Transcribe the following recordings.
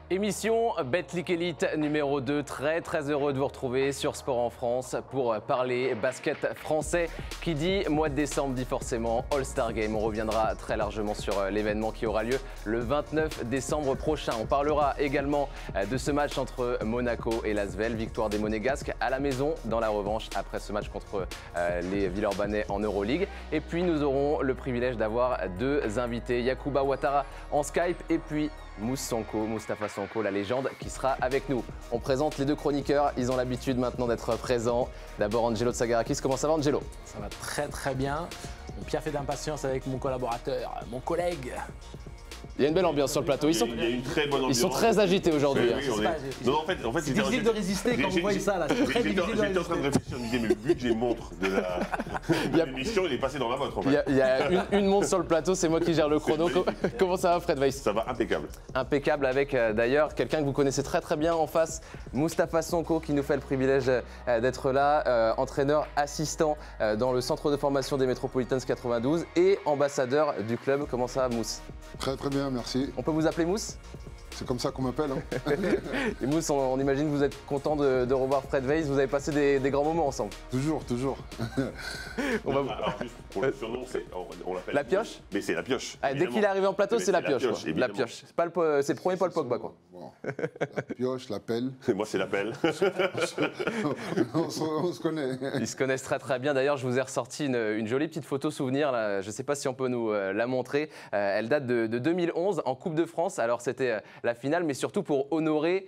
Émission Betclic Elite numéro 2, très heureux de vous retrouver sur Sport en France pour parler basket français. Qui dit mois de décembre dit forcément All-Star Game. On reviendra très largement sur l'événement qui aura lieu le 29 décembre prochain. On parlera également de ce match entre Monaco et l'Asvel, victoire des Monégasques à la maison dans la revanche après ce match contre les Villeurbanais en Euroleague. Et puis nous aurons le privilège d'avoir deux invités, Yacouba Ouattara en Skype et puis Moustapha Sonko, la légende, qui sera avec nous. On présente les deux chroniqueurs, ils ont l'habitude maintenant d'être présents. D'abord Angelo Tsagarakis, comment ça va Angelo? Ça va très bien. On piaffait d'impatience avec mon collaborateur, mon collègue. Il y a une belle ambiance sur le plateau. Il y a une très bonne ambiance. Ils sont très agités aujourd'hui. Oui, non, en fait, c'est difficile de résister quand vous voyez ça là. C'est très difficile de résister. J'étais en train de réfléchir, je me disais, mais le budget montre de l'émission, il est passé dans la vôtre en fait. Il y a une montre sur le plateau, c'est moi qui gère le chrono. Comment ça va Fred Weiss? Ça va impeccable. Impeccable avec d'ailleurs quelqu'un que vous connaissez très bien en face, Moustapha Sonko, qui nous fait le privilège d'être là, entraîneur assistant dans le centre de formation des Metropolitans 92 et ambassadeur du club. Comment ça va Mousse? Très bien, merci. On peut vous appeler Mousse? C'est comme ça qu'on m'appelle. Hein. Et Mousse, on imagine que vous êtes content de revoir Fred Weiss. Vous avez passé des grands moments ensemble. Toujours. Alors juste pour le surnom, on l'appelle La Pioche. Mais c'est la Pioche. Ah, dès qu'il est arrivé en plateau, c'est la Pioche. La Pioche. C'est le premier Paul Pogba quoi. Bon. La Pioche, l'appel. Moi c'est l'appel. on se connaît. Ils se connaissent très bien. D'ailleurs, je vous ai ressorti une jolie petite photo souvenir. Là. Je ne sais pas si on peut nous la montrer. Elle date de 2011 en Coupe de France. Alors c'était la finale, mais surtout pour honorer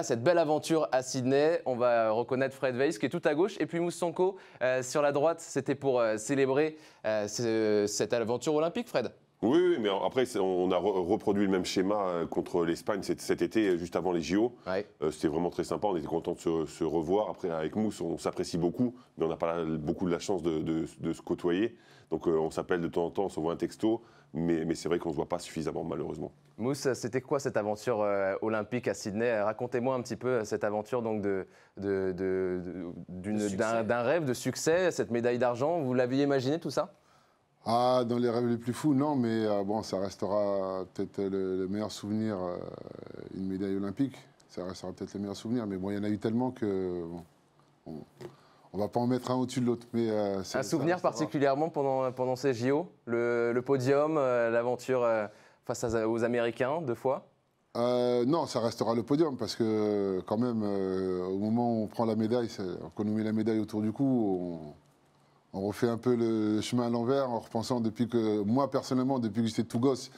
cette belle aventure à Sydney. On va reconnaître Fred Weiss qui est tout à gauche et puis Mousse Sonko sur la droite. C'était pour célébrer cette aventure olympique, Fred. Oui, mais après, on a reproduit le même schéma contre l'Espagne cet été, juste avant les JO. Ouais. C'était vraiment très sympa, on était content de se revoir. Après, avec Mousse, on s'apprécie beaucoup, mais on n'a pas beaucoup de la chance de se côtoyer. Donc, on s'appelle de temps en temps, on s'envoie un texto, mais c'est vrai qu'on ne se voit pas suffisamment, malheureusement. Mousse, c'était quoi cette aventure olympique à Sydney? Racontez-moi un petit peu cette aventure donc d'un rêve de succès, cette médaille d'argent. Vous l'aviez imaginé tout ça? Ah, dans les rêves les plus fous, non, mais bon, ça restera peut-être le meilleur souvenir, une médaille olympique. Ça restera peut-être le meilleur souvenir, mais bon, il y en a eu tellement que on ne va pas en mettre un au-dessus de l'autre. Un souvenir particulièrement pendant ces JO, le podium, l'aventure face aux Américains, 2 fois? Non, ça restera le podium, parce que quand même, au moment où on prend la médaille, qu'on nous met la médaille autour du cou, on refait un peu le chemin à l'envers en repensant moi personnellement, depuis que j'étais tout gosse,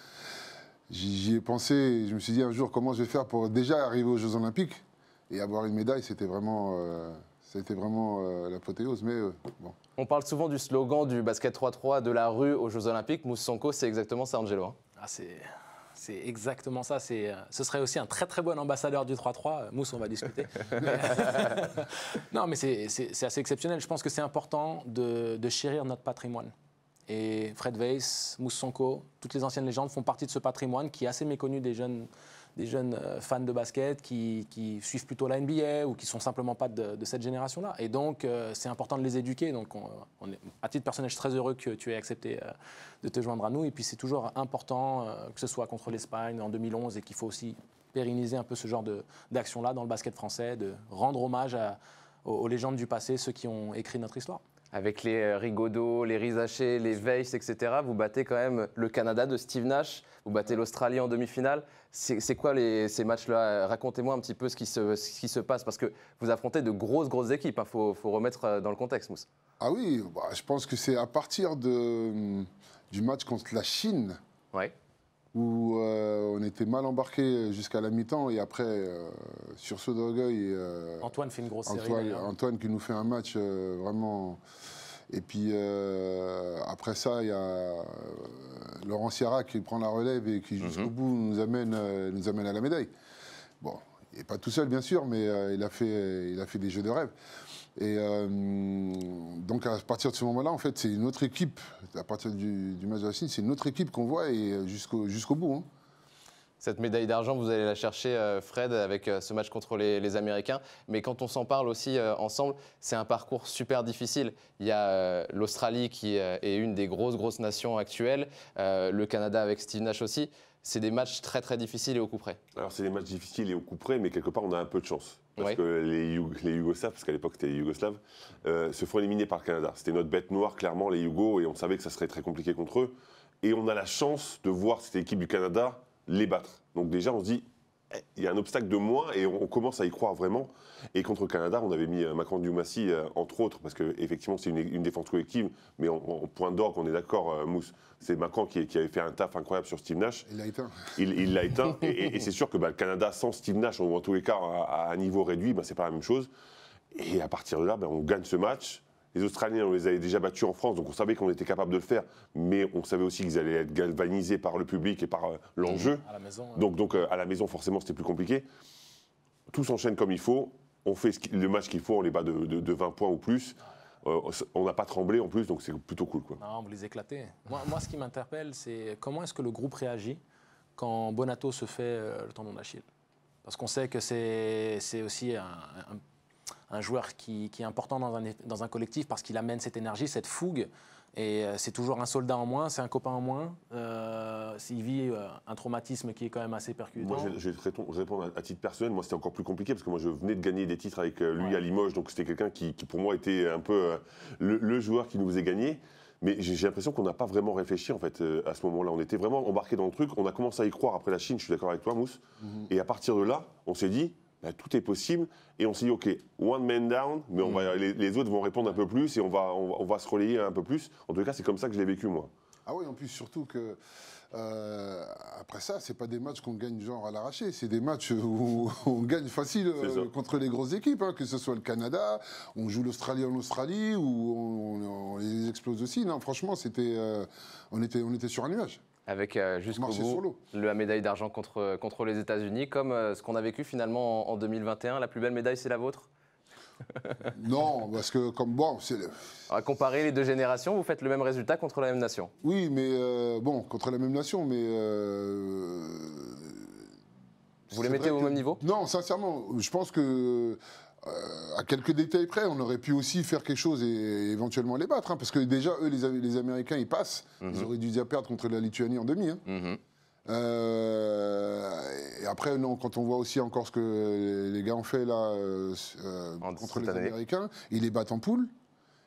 j'y ai pensé et je me suis dit un jour comment je vais faire pour déjà arriver aux Jeux Olympiques et avoir une médaille, c'était vraiment l'apothéose, mais bon. On parle souvent du slogan du basket 3-3 de la rue aux Jeux Olympiques. Mousse Sonko, c'est exactement ça, Angelo. C'est exactement ça. Ce serait aussi un très bon ambassadeur du 3-3. Mousse, on va discuter. Non, mais c'est assez exceptionnel. Je pense que c'est important de chérir notre patrimoine. Et Fred Weiss, Mousse Sonko, toutes les anciennes légendes font partie de ce patrimoine qui est assez méconnu des jeunes fans de basket qui suivent plutôt la NBA ou qui ne sont simplement pas de cette génération-là. Et donc, c'est important de les éduquer. Donc, à titre personnel, je suis très heureux que tu aies accepté de te joindre à nous. Et puis, c'est toujours important, que ce soit contre l'Espagne en 2011 et qu'il faut aussi pérenniser un peu ce genre d'action-là dans le basket français, de rendre hommage aux légendes du passé, ceux qui ont écrit notre histoire. Avec les Rigaudot, les Rizaché, les Weiss, etc., vous battez quand même le Canada de Steve Nash, vous battez l'Australie en demi-finale. C'est quoi ces matchs-là? Racontez-moi un petit peu ce qui se passe, parce que vous affrontez de grosses équipes. Il faut remettre dans le contexte, Mousse. Ah oui, bah, je pense que c'est à partir du match contre la Chine Ouais. où on était mal embarqué jusqu'à la mi-temps et après, sursaut d'orgueil. Antoine fait une grosse série. Antoine qui nous fait un match vraiment. Et puis après ça, il y a Laurent Sierra qui prend la relève et qui jusqu'au bout nous amène à la médaille. Bon, il n'est pas tout seul bien sûr, mais il a fait des jeux de rêve. Et donc à partir de ce moment-là, en fait, c'est une autre équipe. À partir du match de la Chine, c'est une autre équipe qu'on voit et jusqu'au bout. Hein. Cette médaille d'argent, vous allez la chercher, Fred, avec ce match contre les Américains. Mais quand on s'en parle aussi ensemble, c'est un parcours super difficile. Il y a l'Australie qui est une des grosses nations actuelles, le Canada avec Steve Nash aussi. C'est des matchs très difficiles et au coup près. Alors c'est des matchs difficiles et au coup près, mais quelque part on a un peu de chance. Parce Ouais. que les Yougoslaves, parce qu'à l'époque c'était les Yougoslaves, se font éliminer par le Canada. C'était notre bête noire, clairement, les Yougos, et on savait que ça serait très compliqué contre eux. Et on a la chance de voir cette équipe du Canada les battre. Donc déjà on se dit, il y a un obstacle de moins et on commence à y croire vraiment. Et contre le Canada, on avait mis Macron Dumassi, entre autres, parce qu'effectivement c'est une défense collective, mais en point d'orgue, on est d'accord, Mousse. C'est Macron qui avait fait un taf incroyable sur Steve Nash. Il l'a éteint. Il l'a éteint. Et c'est sûr que le Canada, sans Steve Nash, ou en tous les cas à un niveau réduit, c'est pas la même chose. Et à partir de là, on gagne ce match. Les Australiens, on les avait déjà battus en France, donc on savait qu'on était capable de le faire. Mais on savait aussi qu'ils allaient être galvanisés par le public et par l'enjeu. À la maison. Donc à la maison, forcément, c'était plus compliqué. Tout s'enchaîne comme il faut. On fait le match qu'il faut, on les bat de 20 points ou plus. On n'a pas tremblé en plus, donc c'est plutôt cool, quoi. Non, vous les éclatez. Moi, ce qui m'interpelle, c'est comment est-ce que le groupe réagit quand Bonato se fait le tendon d'Achille. Parce qu'on sait que c'est aussi un joueur qui est important dans un collectif parce qu'il amène cette énergie, cette fougue. Et c'est toujours un soldat en moins, c'est un copain en moins. S'il vit un traumatisme qui est quand même assez percutant. Moi, je vais te répondre à titre personnel. Moi, c'était encore plus compliqué parce que moi, je venais de gagner des titres avec lui à Limoges. Donc, c'était quelqu'un qui, pour moi, était un peu le joueur qui nous faisait gagner. Mais j'ai l'impression qu'on n'a pas vraiment réfléchi, en fait, à ce moment-là. On était vraiment embarqués dans le truc. On a commencé à y croire après la Chine, je suis d'accord avec toi, Mousse. Et à partir de là, on s'est dit, tout est possible. Et on s'est dit, OK, one man down, mais les autres vont répondre un peu plus et on va se relayer un peu plus. En tout cas, c'est comme ça que je l'ai vécu, moi. Ah oui, en plus, surtout que après ça, c'est pas des matchs qu'on gagne genre à l'arraché. C'est des matchs où on gagne facile contre les grosses équipes, hein, que ce soit le Canada, on joue l'Australie en Australie, ou on les explose aussi. Non, franchement, on était sur un nuage. Avec jusqu'au Marcher sur bout l'eau. la médaille d'argent contre les États-Unis, comme ce qu'on a vécu finalement en 2021. La plus belle médaille, c'est la vôtre? Non, parce que comme À comparer les deux générations, vous faites le même résultat contre la même nation. oui, mais contre la même nation, mais Vous les c'est mettez vrai au même niveau? Non, sincèrement, je pense que à quelques détails près, on aurait pu aussi faire quelque chose et éventuellement les battre, hein, parce que déjà eux, les Américains, ils passent. Ils auraient dû déjà perdre contre la Lituanie en demi. Hein. Et après, non, quand on voit aussi encore ce que les gars ont fait là contre les Américains, ils les battent en poule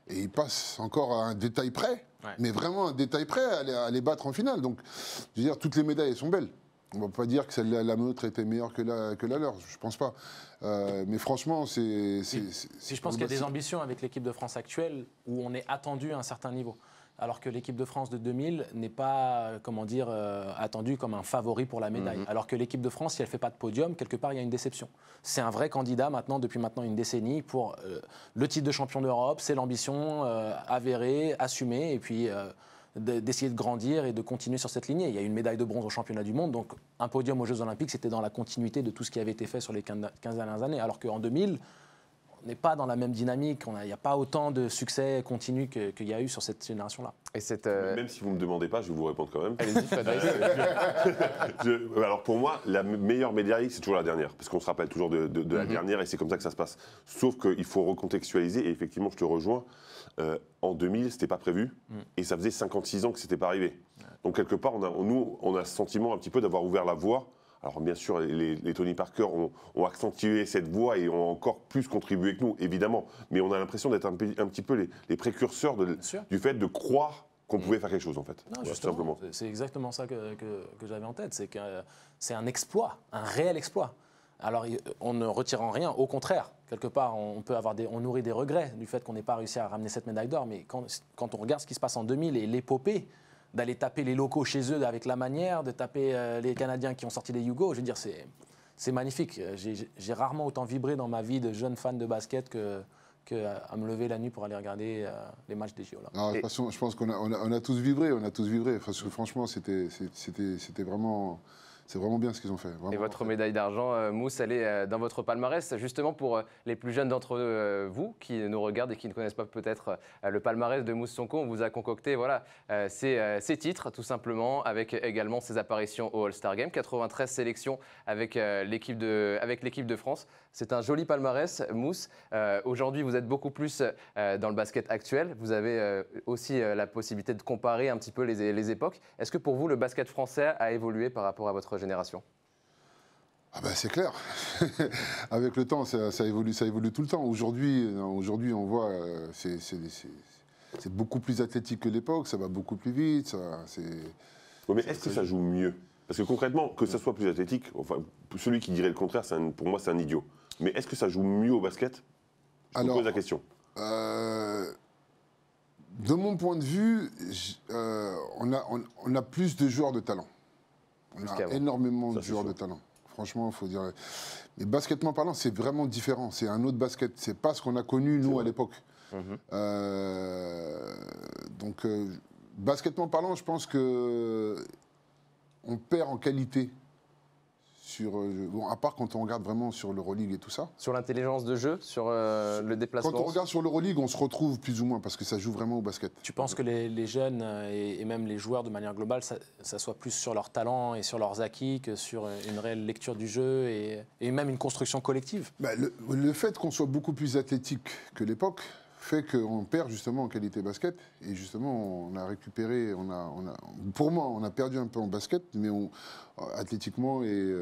et ils passent encore à un détail près, mais vraiment un détail près à les battre en finale. Donc, je veux dire, toutes les médailles, elles sont belles. On ne va pas dire que la nôtre était meilleure que la leur, je ne pense pas. Mais franchement, Si je pense qu'il y a des ambitions avec l'équipe de France actuelle où on est attendu à un certain niveau. Alors que l'équipe de France de 2000 n'est pas, attendue comme un favori pour la médaille. Alors que l'équipe de France, si elle ne fait pas de podium, quelque part, il y a une déception. C'est un vrai candidat depuis maintenant une décennie pour le titre de champion d'Europe. C'est l'ambition avérée, assumée, et puis d'essayer de grandir et de continuer sur cette lignée. Il y a une médaille de bronze au championnat du monde, donc un podium aux Jeux Olympiques, c'était dans la continuité de tout ce qui avait été fait sur les 15 dernières années. Alors qu'en 2000... on n'est pas dans la même dynamique, il n'y a pas autant de succès continu qu'il y a eu sur cette génération-là. Et Même si vous ne me demandez pas, je vais vous répondre quand même. Allez-y, Fred. Alors pour moi, la meilleure médaille, c'est toujours la dernière, parce qu'on se rappelle toujours de la dernière et c'est comme ça que ça se passe. Sauf qu'il faut recontextualiser et effectivement, je te rejoins, en 2000, ce n'était pas prévu et ça faisait 56 ans que ce n'était pas arrivé. Donc quelque part, on a ce sentiment un petit peu d'avoir ouvert la voie Alors bien sûr, les Tony Parker ont accentué cette voie et ont encore plus contribué que nous, évidemment. Mais on a l'impression d'être un petit peu les précurseurs du fait de croire qu'on pouvait faire quelque chose, en fait. Non, Voilà, justement, simplement. c'est exactement ça que j'avais en tête. C'est que c'est un exploit, un réel exploit. Alors, on ne retire en rien, au contraire. Quelque part, on nourrit des regrets du fait qu'on n'ait pas réussi à ramener cette médaille d'or. Mais quand on regarde ce qui se passe en 2000 et l'épopée d'aller taper les locaux chez eux avec la manière, de taper les Canadiens qui ont sorti des Yougos, je veux dire, c'est magnifique. J'ai rarement autant vibré dans ma vie de jeune fan de basket qu'à me lever la nuit pour aller regarder les matchs des JO. Alors, de toute façon, je pense qu'on a tous vibré, Parce que franchement, c'était vraiment... C'est vraiment bien ce qu'ils ont fait. Vraiment. Et votre médaille d'argent, Mousse, elle est dans votre palmarès. Justement, pour les plus jeunes d'entre vous qui nous regardent et qui ne connaissent pas peut-être le palmarès de Mousse Sonko, on vous a concocté ses titres, tout simplement, avec également ses apparitions au All-Star Game. 93 sélections avec l'équipe de France. C'est un joli palmarès, Mousse. Aujourd'hui, vous êtes beaucoup plus dans le basket actuel. Vous avez aussi la possibilité de comparer un petit peu les époques. Est-ce que pour vous, le basket français a évolué par rapport à votre génération? Ah ben c'est clair. Avec le temps, ça évolue tout le temps. Aujourd'hui, on voit, c'est beaucoup plus athlétique que l'époque. Ça va beaucoup plus vite. Oui, mais est-ce que ça joue mieux? Parce que concrètement, que ça soit plus athlétique, enfin, celui qui dirait le contraire, pour moi, c'est un idiot. Mais est-ce que ça joue mieux au basket? Je me pose la question. De mon point de vue, on a plus de joueurs de talent. On a énormément de joueurs de talent. Franchement, il faut dire. Mais basketement parlant, c'est vraiment différent. C'est un autre basket. C'est pas ce qu'on a connu, nous, à l'époque. Donc, basketement parlant, je pense que on perd en qualité. À part quand on regarde vraiment sur l'Euroleague et tout ça. Sur l'intelligence de jeu, sur le déplacement. Quand on regarde sur l'Euroleague, on se retrouve plus ou moins parce que ça joue vraiment au basket. Tu penses que les jeunes et même les joueurs de manière globale, ça soit plus sur leur talent et sur leurs acquis que sur une réelle lecture du jeu et même une construction collective? Le fait qu'on soit beaucoup plus athlétique que l'époque fait qu'on perd justement en qualité basket. Et justement, on a récupéré, pour moi, on a perdu un peu en basket, mais athlétiquement et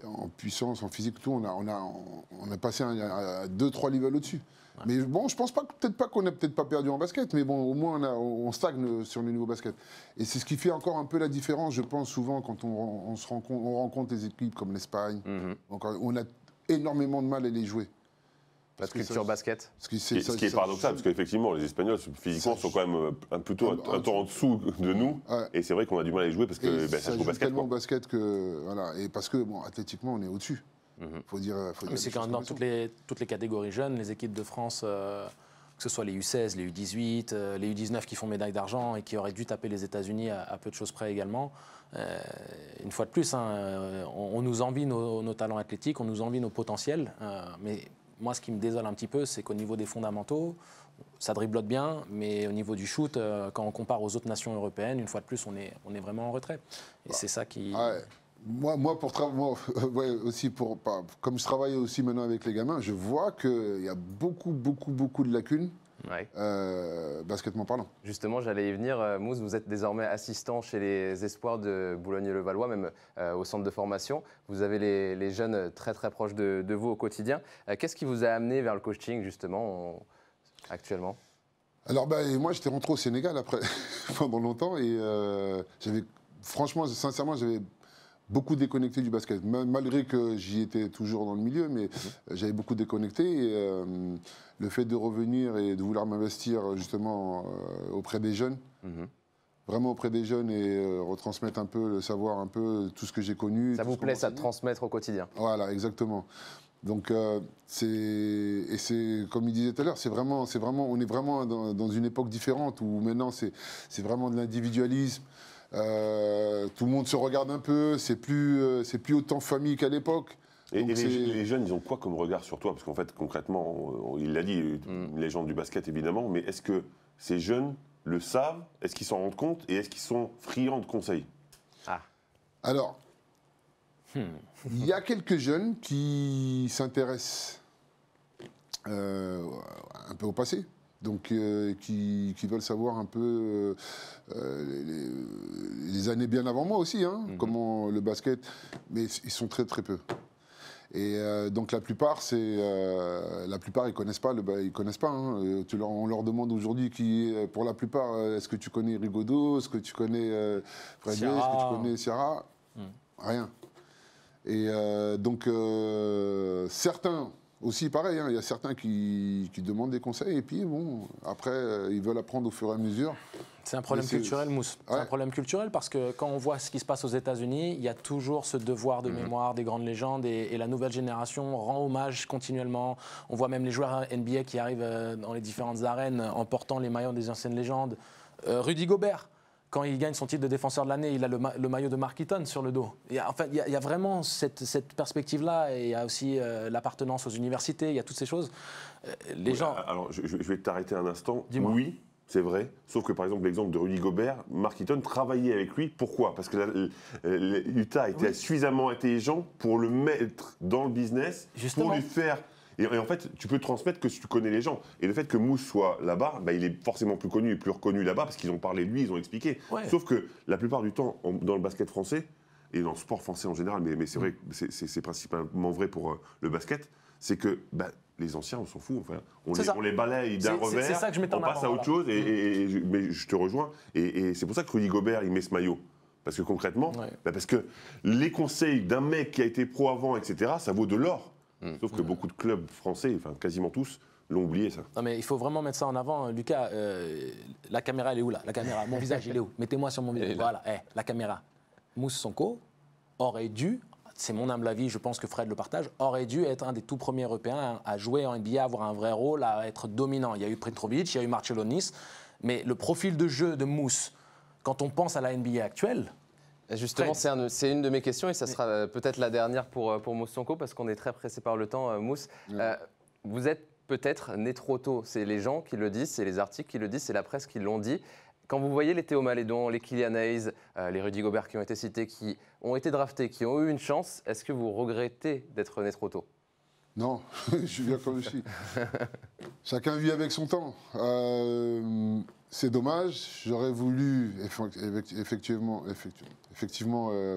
en puissance, en physique, tout, on a passé à 2-3 levels au-dessus. Ouais. Mais bon, je pense peut-être qu'on n'a peut-être pas perdu en basket, mais bon, au moins on stagne sur le niveau basket. Et c'est ce qui fait encore un peu la différence, je pense, souvent quand on rencontre des équipes comme l'Espagne. Donc, on a énormément de mal à les jouer. La culture basket. Ce qui est paradoxal, parce qu'effectivement, les Espagnols, physiquement, sont quand même plutôt un temps en dessous de nous. Ouais. Et c'est vrai qu'on a du mal à les jouer parce que ça joue au basket. Tellement basket que. Voilà. Et parce que, bon, athlétiquement, on est au-dessus. Faut dire c'est quand même dans toutes les catégories jeunes, les équipes de France, que ce soit les U16, les U18, les U19 qui font médaille d'argent et qui auraient dû taper les États-Unis à peu de choses près également. Une fois de plus, on nous envie nos talents athlétiques, on nous envie nos potentiels, mais. Moi, ce qui me désole un petit peu, c'est qu'au niveau des fondamentaux, ça driblote bien, mais au niveau du shoot, quand on compare aux autres nations européennes, une fois de plus, on est vraiment en retrait. Et c'est ça qui... Ouais. Moi, aussi comme je travaille aussi maintenant avec les gamins, je vois qu'il y a beaucoup de lacunes. Ouais. Basketement parlant. Justement, j'allais y venir. Mousse, vous êtes désormais assistant chez les Espoirs de Boulogne-le-Valois, même au centre de formation. Vous avez les jeunes très proches de vous au quotidien. Qu'est-ce qui vous a amené vers le coaching, justement, actuellement? Alors, moi, j'étais rentré au Sénégal après, pendant longtemps. Et sincèrement, j'avais beaucoup déconnecté du basket, malgré que j'y étais toujours dans le milieu, mais j'avais beaucoup déconnecté. Et le fait de revenir et de vouloir m'investir justement auprès des jeunes, vraiment auprès des jeunes et retransmettre un peu le savoir, un peu tout ce que j'ai connu. Ça vous plaît, ça, de transmettre au quotidien? Voilà, exactement. Donc, c'est comme il disait tout à l'heure, on est vraiment dans une époque différente où maintenant c'est vraiment de l'individualisme. Tout le monde se regarde un peu, c'est plus autant famille qu'à l'époque. Et les jeunes, ils ont quoi comme regard sur toi? Parce qu'en fait, concrètement, il l'a dit, une légende du basket évidemment, mais est-ce que ces jeunes le savent? Est-ce qu'ils s'en rendent compte? Et est-ce qu'ils sont friands de conseils? Alors, il y a quelques jeunes qui s'intéressent un peu au passé. Donc, qui veulent savoir un peu les années bien avant moi aussi, hein, comment le basket, mais ils sont très très peu. Et donc la plupart, ils connaissent pas, ils connaissent pas. Hein. On leur demande aujourd'hui pour la plupart, est-ce que tu connais Rigaudot, est-ce que tu connais Freddy, est-ce que tu connais Sierra, rien. Et donc certains. Aussi, pareil, hein, il y a certains qui demandent des conseils et puis, bon, après, ils veulent apprendre au fur et à mesure. C'est un problème culturel, Mousse. C'est un problème culturel parce que quand on voit ce qui se passe aux États-Unis, il y a toujours ce devoir de mémoire des grandes légendes et la nouvelle génération rend hommage continuellement. On voit même les joueurs NBA qui arrivent dans les différentes arènes en portant les maillots des anciennes légendes. Rudy Gobert. Quand il gagne son titre de défenseur de l'année, il a le maillot de Mark Eaton sur le dos. Il y a vraiment cette perspective-là. Et il y a aussi l'appartenance aux universités, il y a toutes ces choses. Alors, je vais t'arrêter un instant. Dis-moi. Oui, c'est vrai. Sauf que, par exemple, l'exemple de Rudy Gobert, Mark Eaton travaillait avec lui. Pourquoi? Parce que l'Utah était suffisamment intelligent pour le mettre dans le business, Justement. pour lui faire... Et en fait, tu peux transmettre que si tu connais les gens. Et le fait que Mousse soit là-bas, il est forcément plus connu et plus reconnu là-bas parce qu'ils ont parlé de lui, ils ont expliqué. Ouais. Sauf que la plupart du temps, dans le basket français, et dans le sport français en général, mais c'est vrai que c'est principalement vrai pour le basket, c'est que les anciens, on s'en fout. Enfin, on les balaye d'un revers, c'est ça que je on passe à autre chose. Mais je te rejoins. Et c'est pour ça que Rudy Gobert, il met ce maillot. Parce que concrètement, parce que les conseils d'un mec qui a été pro avant, etc., ça vaut de l'or. Sauf que beaucoup de clubs français, enfin quasiment tous, l'ont oublié ça. Non mais il faut vraiment mettre ça en avant. Lucas, la caméra elle est où là? La caméra, mon visage il est où? Mettez-moi sur mon visage. Voilà, la caméra. Mousse Sonko aurait dû, c'est mon humble avis, je pense que Fred le partage, aurait dû être un des tout premiers Européens à jouer en NBA, à avoir un vrai rôle, à être dominant. Il y a eu Petrovic, il y a eu Marcelonis, mais le profil de jeu de Mousse, quand on pense à la NBA actuelle... Justement, c'est une de mes questions et ça sera peut-être la dernière pour Mousse Sonko parce qu'on est très pressé par le temps, Mousse. Vous êtes peut-être né trop tôt. C'est les gens qui le disent, c'est les articles qui le disent, c'est la presse qui l'ont dit. Quand vous voyez les Théo Malédon, les Kylian Hayes, les Rudy Gobert qui ont été cités, qui ont été draftés, qui ont eu une chance, est-ce que vous regrettez d'être né trop tôt? Non, je suis bien comme je suis. Chacun vit avec son temps. C'est dommage. J'aurais voulu effectivement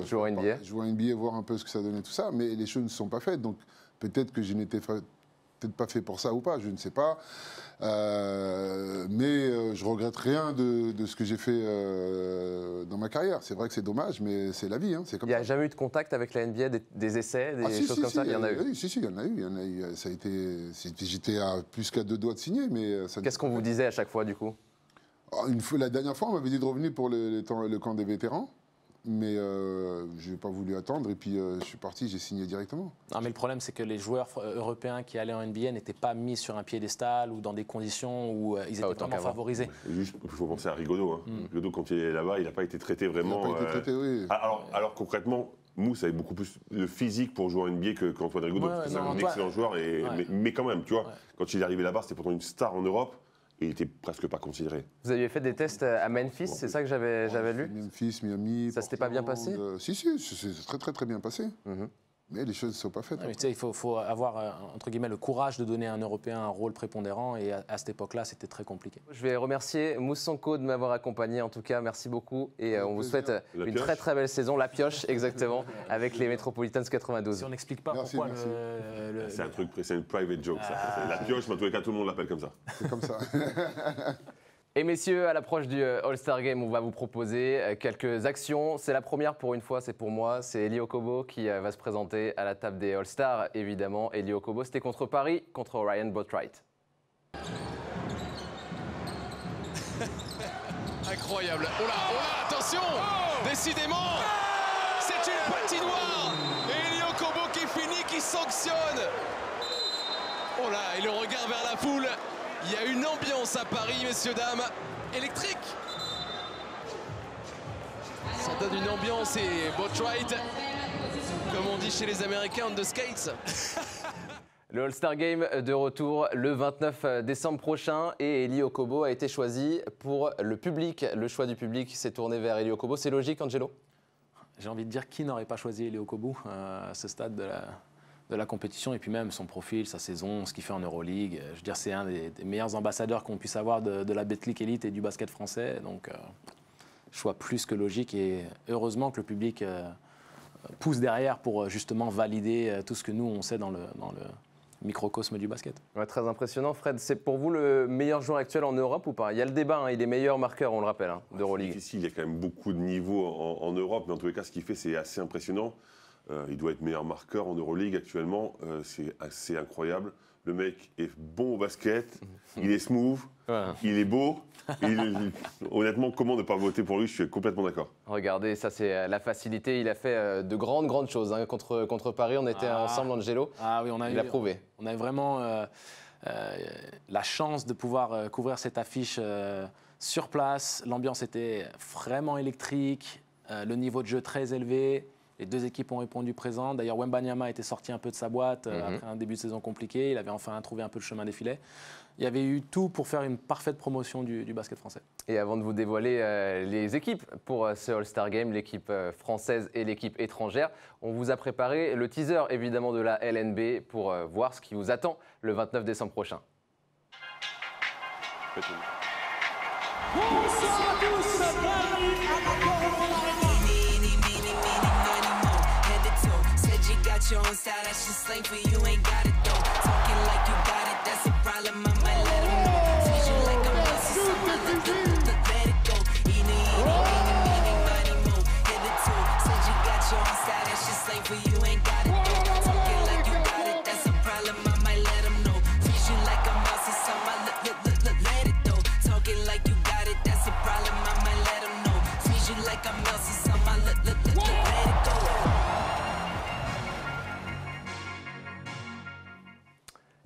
jouer en NBA. Jouer en NBA, voir un peu ce que ça donnait, tout ça. Mais les choses ne sont pas faites. Donc peut-être que je n'étais peut-être pas fait pour ça ou pas, je ne sais pas. Mais je regrette rien de ce que j'ai fait dans ma carrière. C'est vrai que c'est dommage, mais c'est la vie. Hein, il n'y a jamais eu de contact avec la NBA, des essais, des choses comme ça? Il y en a eu. Oui, il y en a eu. Ça a été, j'étais à plus qu'à 2 doigts de signer, mais qu'est-ce qu'on vous disait à chaque fois du coup? La dernière fois, on m'avait dit de revenir pour le camp des vétérans. Mais je n'ai pas voulu attendre et puis je suis parti, j'ai signé directement. Non, mais le problème, c'est que les joueurs européens qui allaient en NBA n'étaient pas mis sur un piédestal ou dans des conditions où ils étaient vraiment favorisés. Il faut penser à Rigaudot. Hein. Rigaudot, quand il est là-bas, il n'a pas été traité vraiment. Il n'a pas été traité, oui. Alors concrètement, Mousse avait beaucoup plus le physique pour jouer en NBA qu'Antoine Rigaudot. C'est un excellent joueur, mais quand même, tu vois, quand il est arrivé là-bas, c'était pourtant une star en Europe. Et il n'était presque pas considéré. Vous aviez fait des tests à Memphis, c'est ça que j'avais lu? Memphis, Miami. Ça s'était pas bien passé? Si, c'est très très très bien passé. Mais les choses ne sont pas faites. Mais tu sais, il faut avoir, entre guillemets, le courage de donner à un Européen un rôle prépondérant. Et à cette époque-là, c'était très compliqué. Je vais remercier Mousse Sonko de m'avoir accompagné. En tout cas, merci beaucoup. Et on vous souhaite une très très belle saison. La pioche, exactement, avec les Metropolitans 92. Si on n'explique pas pourquoi c'est un truc, c'est une private joke, ça. La pioche, mais en tous les cas, tout le monde l'appelle comme ça. C'est comme ça. Et messieurs, à l'approche du All-Star Game, on va vous proposer quelques actions. C'est la première pour une fois, c'est pour moi. C'est Elie Okobo qui va se présenter à la table des All-Stars, évidemment. Elie Okobo, c'était contre Paris, contre Ryan Boatwright. Incroyable. Oh là, attention. Décidément, c'est une patinoire. Et Elie Okobo qui finit, qui sanctionne. Oh là, et le regard vers la foule. Il y a une ambiance à Paris, messieurs, dames, électrique. Ça donne une ambiance et Boatwright, comme on dit chez les Américains, on the skates. Le All-Star Game de retour le 29 décembre prochain et Elie Okobo a été choisi pour le public. Le choix du public s'est tourné vers Elie Okobo. C'est logique, Angelo? J'ai envie de dire qui n'aurait pas choisi Elie Okobo à ce stade la compétition et puis même son profil, sa saison, ce qu'il fait en Euroleague. Je veux dire, c'est un des meilleurs ambassadeurs qu'on puisse avoir de la Betclic Elite et du basket français. Donc, choix plus que logique et heureusement que le public pousse derrière pour justement valider tout ce que nous, on sait dans le microcosme du basket. Ouais, très impressionnant. Fred, c'est pour vous le meilleur joueur actuel en Europe ou pas? Il y a le débat, hein, il est meilleur marqueur, on le rappelle, d'Euroleague. C'est difficile, il y a quand même beaucoup de niveaux en Europe, mais en tous les cas, ce qu'il fait, c'est assez impressionnant. Il doit être meilleur marqueur en Euroleague actuellement, c'est assez incroyable. Le mec est bon au basket, il est smooth, il est beau. Honnêtement, comment ne pas voter pour lui? Je suis complètement d'accord. Regardez, ça c'est la facilité. Il a fait de grandes choses hein. Contre Paris. On était ensemble, Angelo. Ah oui, il l'a prouvé. On avait vraiment la chance de pouvoir couvrir cette affiche sur place. L'ambiance était vraiment électrique, le niveau de jeu très élevé. Les deux équipes ont répondu présent. D'ailleurs, Wembanyama était sorti un peu de sa boîte après un début de saison compliqué. Il avait enfin trouvé un peu le chemin des filets. Il y avait eu tout pour faire une parfaite promotion du basket français. Et avant de vous dévoiler les équipes pour ce All-Star Game, l'équipe française et l'équipe étrangère, on vous a préparé le teaser évidemment de la LNB pour voir ce qui vous attend le 29 décembre prochain. Your own style, that's just slang for you, ain't got it though. Talking like you got it, that's a problem, I might let them know. Treat you like a mouse, so let it go. Eeny, money, mo. Hit the two, said you got your own style, that's just slang for you, ain't got it though. Talking like you got it, that's a problem, I might let them know. Treat you like a mouse, so let it go. Talking like you got it, that's a problem, I might let them know. Treat you like a mouse, so let it go.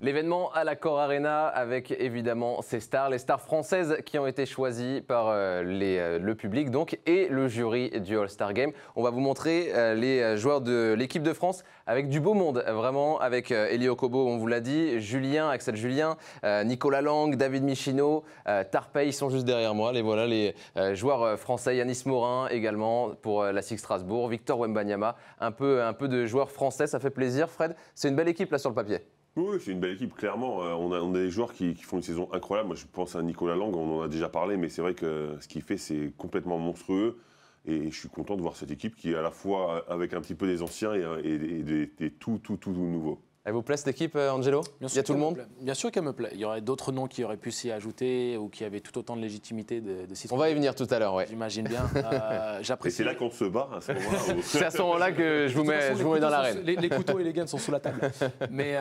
L'événement à l'Accor Arena avec évidemment ces stars, les stars françaises qui ont été choisies par le public donc, et le jury du All-Star Game. On va vous montrer les joueurs de l'équipe de France avec du beau monde, vraiment, avec Eli Okobo, on vous l'a dit, Julien, Axel Julien, Nicolas Lang, David Michino, Tarpey, ils sont juste derrière moi. Les voilà les joueurs français, Yanis Morin également pour la SIG Strasbourg, Victor Wembanyama, un peu de joueurs français, ça fait plaisir. Fred, c'est une belle équipe là sur le papier. Oui, c'est une belle équipe, clairement. On a des joueurs qui font une saison incroyable. Moi, je pense à Nicolas Lang, on en a déjà parlé, mais c'est vrai que ce qu'il fait, c'est complètement monstrueux. Et je suis content de voir cette équipe qui est à la fois avec un petit peu des anciens et des tout nouveaux. Elle vous plaît cette équipe, Angelo? Il y a tout le monde? Bien sûr qu'elle me plaît. Il y aurait d'autres noms qui auraient pu s'y ajouter ou qui avaient tout autant de légitimité de s'y trouver. On va y venir tout à l'heure, oui. J'imagine bien. Et J'apprécie. c'est là qu'on se bat, à ce moment-là. C'est à ce moment-là que je vous mets dans l'arène. Les couteaux et les guns sont sous la table. Mais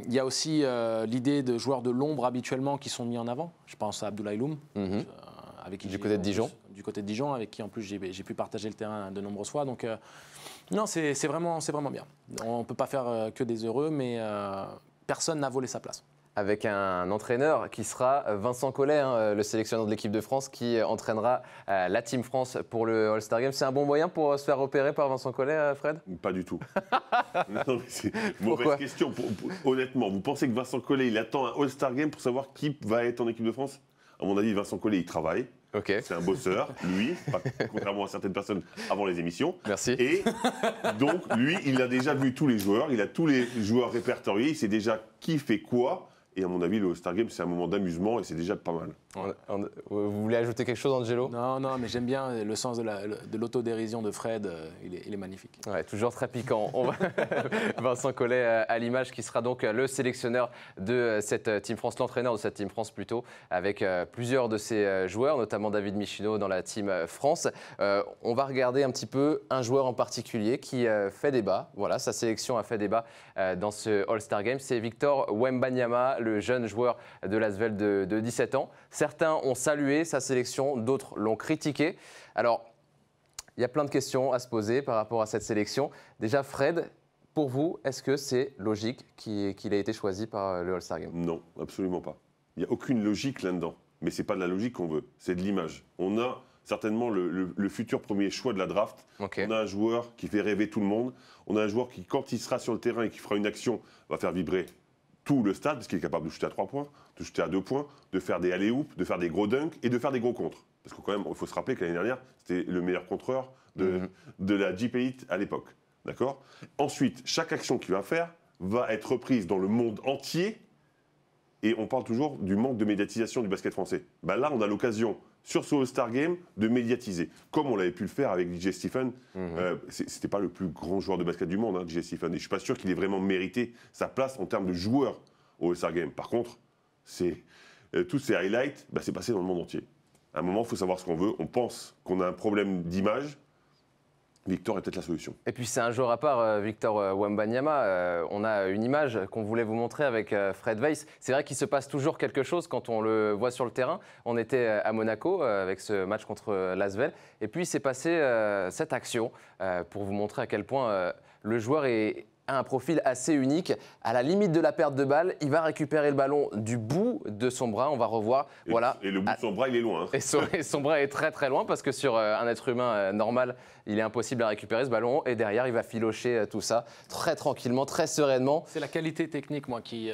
il y a aussi l'idée de joueurs de l'ombre habituellement qui sont mis en avant. Je pense à Abdoulaye Loum. Avec qui du côté de Dijon. Du côté de Dijon, avec qui en plus j'ai pu partager le terrain de nombreuses fois. Donc non, c'est vraiment bien. On ne peut pas faire que des heureux, mais personne n'a volé sa place. Avec un entraîneur qui sera Vincent Collet, le sélectionneur de l'équipe de France, qui entraînera la Team France pour le All-Star Game. C'est un bon moyen pour se faire repérer par Vincent Collet, Fred? Pas du tout. Non, mais c'est une mauvaise question. Honnêtement, vous pensez que Vincent Collet, il attend un All-Star Game pour savoir qui va être en équipe de France? À mon avis, Vincent Collet, il travaille. Okay. C'est un bosseur, lui, contrairement à certaines personnes avant les émissions. Merci. Et donc, lui, il a déjà vu tous les joueurs, il a tous les joueurs répertoriés, il sait déjà qui fait quoi. Et à mon avis, le All-Star Game, c'est un moment d'amusement et c'est déjà pas mal. Vous voulez ajouter quelque chose, Angelo? Non, mais j'aime bien le sens de l'autodérision de Fred. Il est magnifique. Ouais, toujours très piquant. Vincent Collet à l'image, qui sera donc le sélectionneur de cette Team France, l'entraîneur de cette Team France plutôt, avec plusieurs de ses joueurs, notamment David Michino dans la Team France. On va regarder un petit peu un joueur en particulier qui fait débat. Voilà, sa sélection a fait débat dans ce All-Star Game. C'est Victor Wembanyama, le jeune joueur de l'Asvel de 17 ans. Certains ont salué sa sélection, d'autres l'ont critiqué. Alors, il y a plein de questions à se poser par rapport à cette sélection. Déjà, Fred, pour vous, est-ce que c'est logique qu'il ait été choisi par le All-Star Game? Non, absolument pas. Il n'y a aucune logique là-dedans. Mais ce n'est pas de la logique qu'on veut, c'est de l'image. On a certainement le futur premier choix de la draft. Okay. On a un joueur qui fait rêver tout le monde. On a un joueur qui, quand il sera sur le terrain et qui fera une action, va faire vibrer tout le stade, parce qu'il est capable de shooter à 3 points, de shooter à 2 points, de faire des alley-oops, de faire des gros dunks et de faire des gros contres. Parce que quand même, il faut se rappeler que l'année dernière, c'était le meilleur contreur de la Jeep Elite à l'époque. D'accord ? Ensuite, chaque action qu'il va faire va être reprise dans le monde entier. Et on parle toujours du manque de médiatisation du basket français. Ben là, on a l'occasion, sur ce All-Star Game, de médiatiser. Comme on l'avait pu le faire avec DJ Stephen. C'était pas le plus grand joueur de basket du monde, hein, DJ Stephen. Et je suis pas sûr qu'il ait vraiment mérité sa place en termes de joueur au All-Star Game. Par contre, tous ces highlights, c'est passé dans le monde entier. À un moment, il faut savoir ce qu'on veut. On pense qu'on a un problème d'image. Victor est peut-être la solution. Et puis c'est un joueur à part, Victor Wembanyama. On a une image qu'on voulait vous montrer avec Fred Weiss. C'est vrai qu'il se passe toujours quelque chose quand on le voit sur le terrain. On était à Monaco avec ce match contre l'Asvel. Et puis il s'est passé cette action pour vous montrer à quel point le joueur a un profil assez unique. À la limite de la perte de balle, il va récupérer le ballon du bout de son bras. On va revoir. Et le bout de son bras, il est loin. Hein. Et son bras est très très loin parce que sur un être humain normal, il est impossible à récupérer ce ballon. Et derrière, il va filocher tout ça très tranquillement, très sereinement. C'est la qualité technique, moi, qui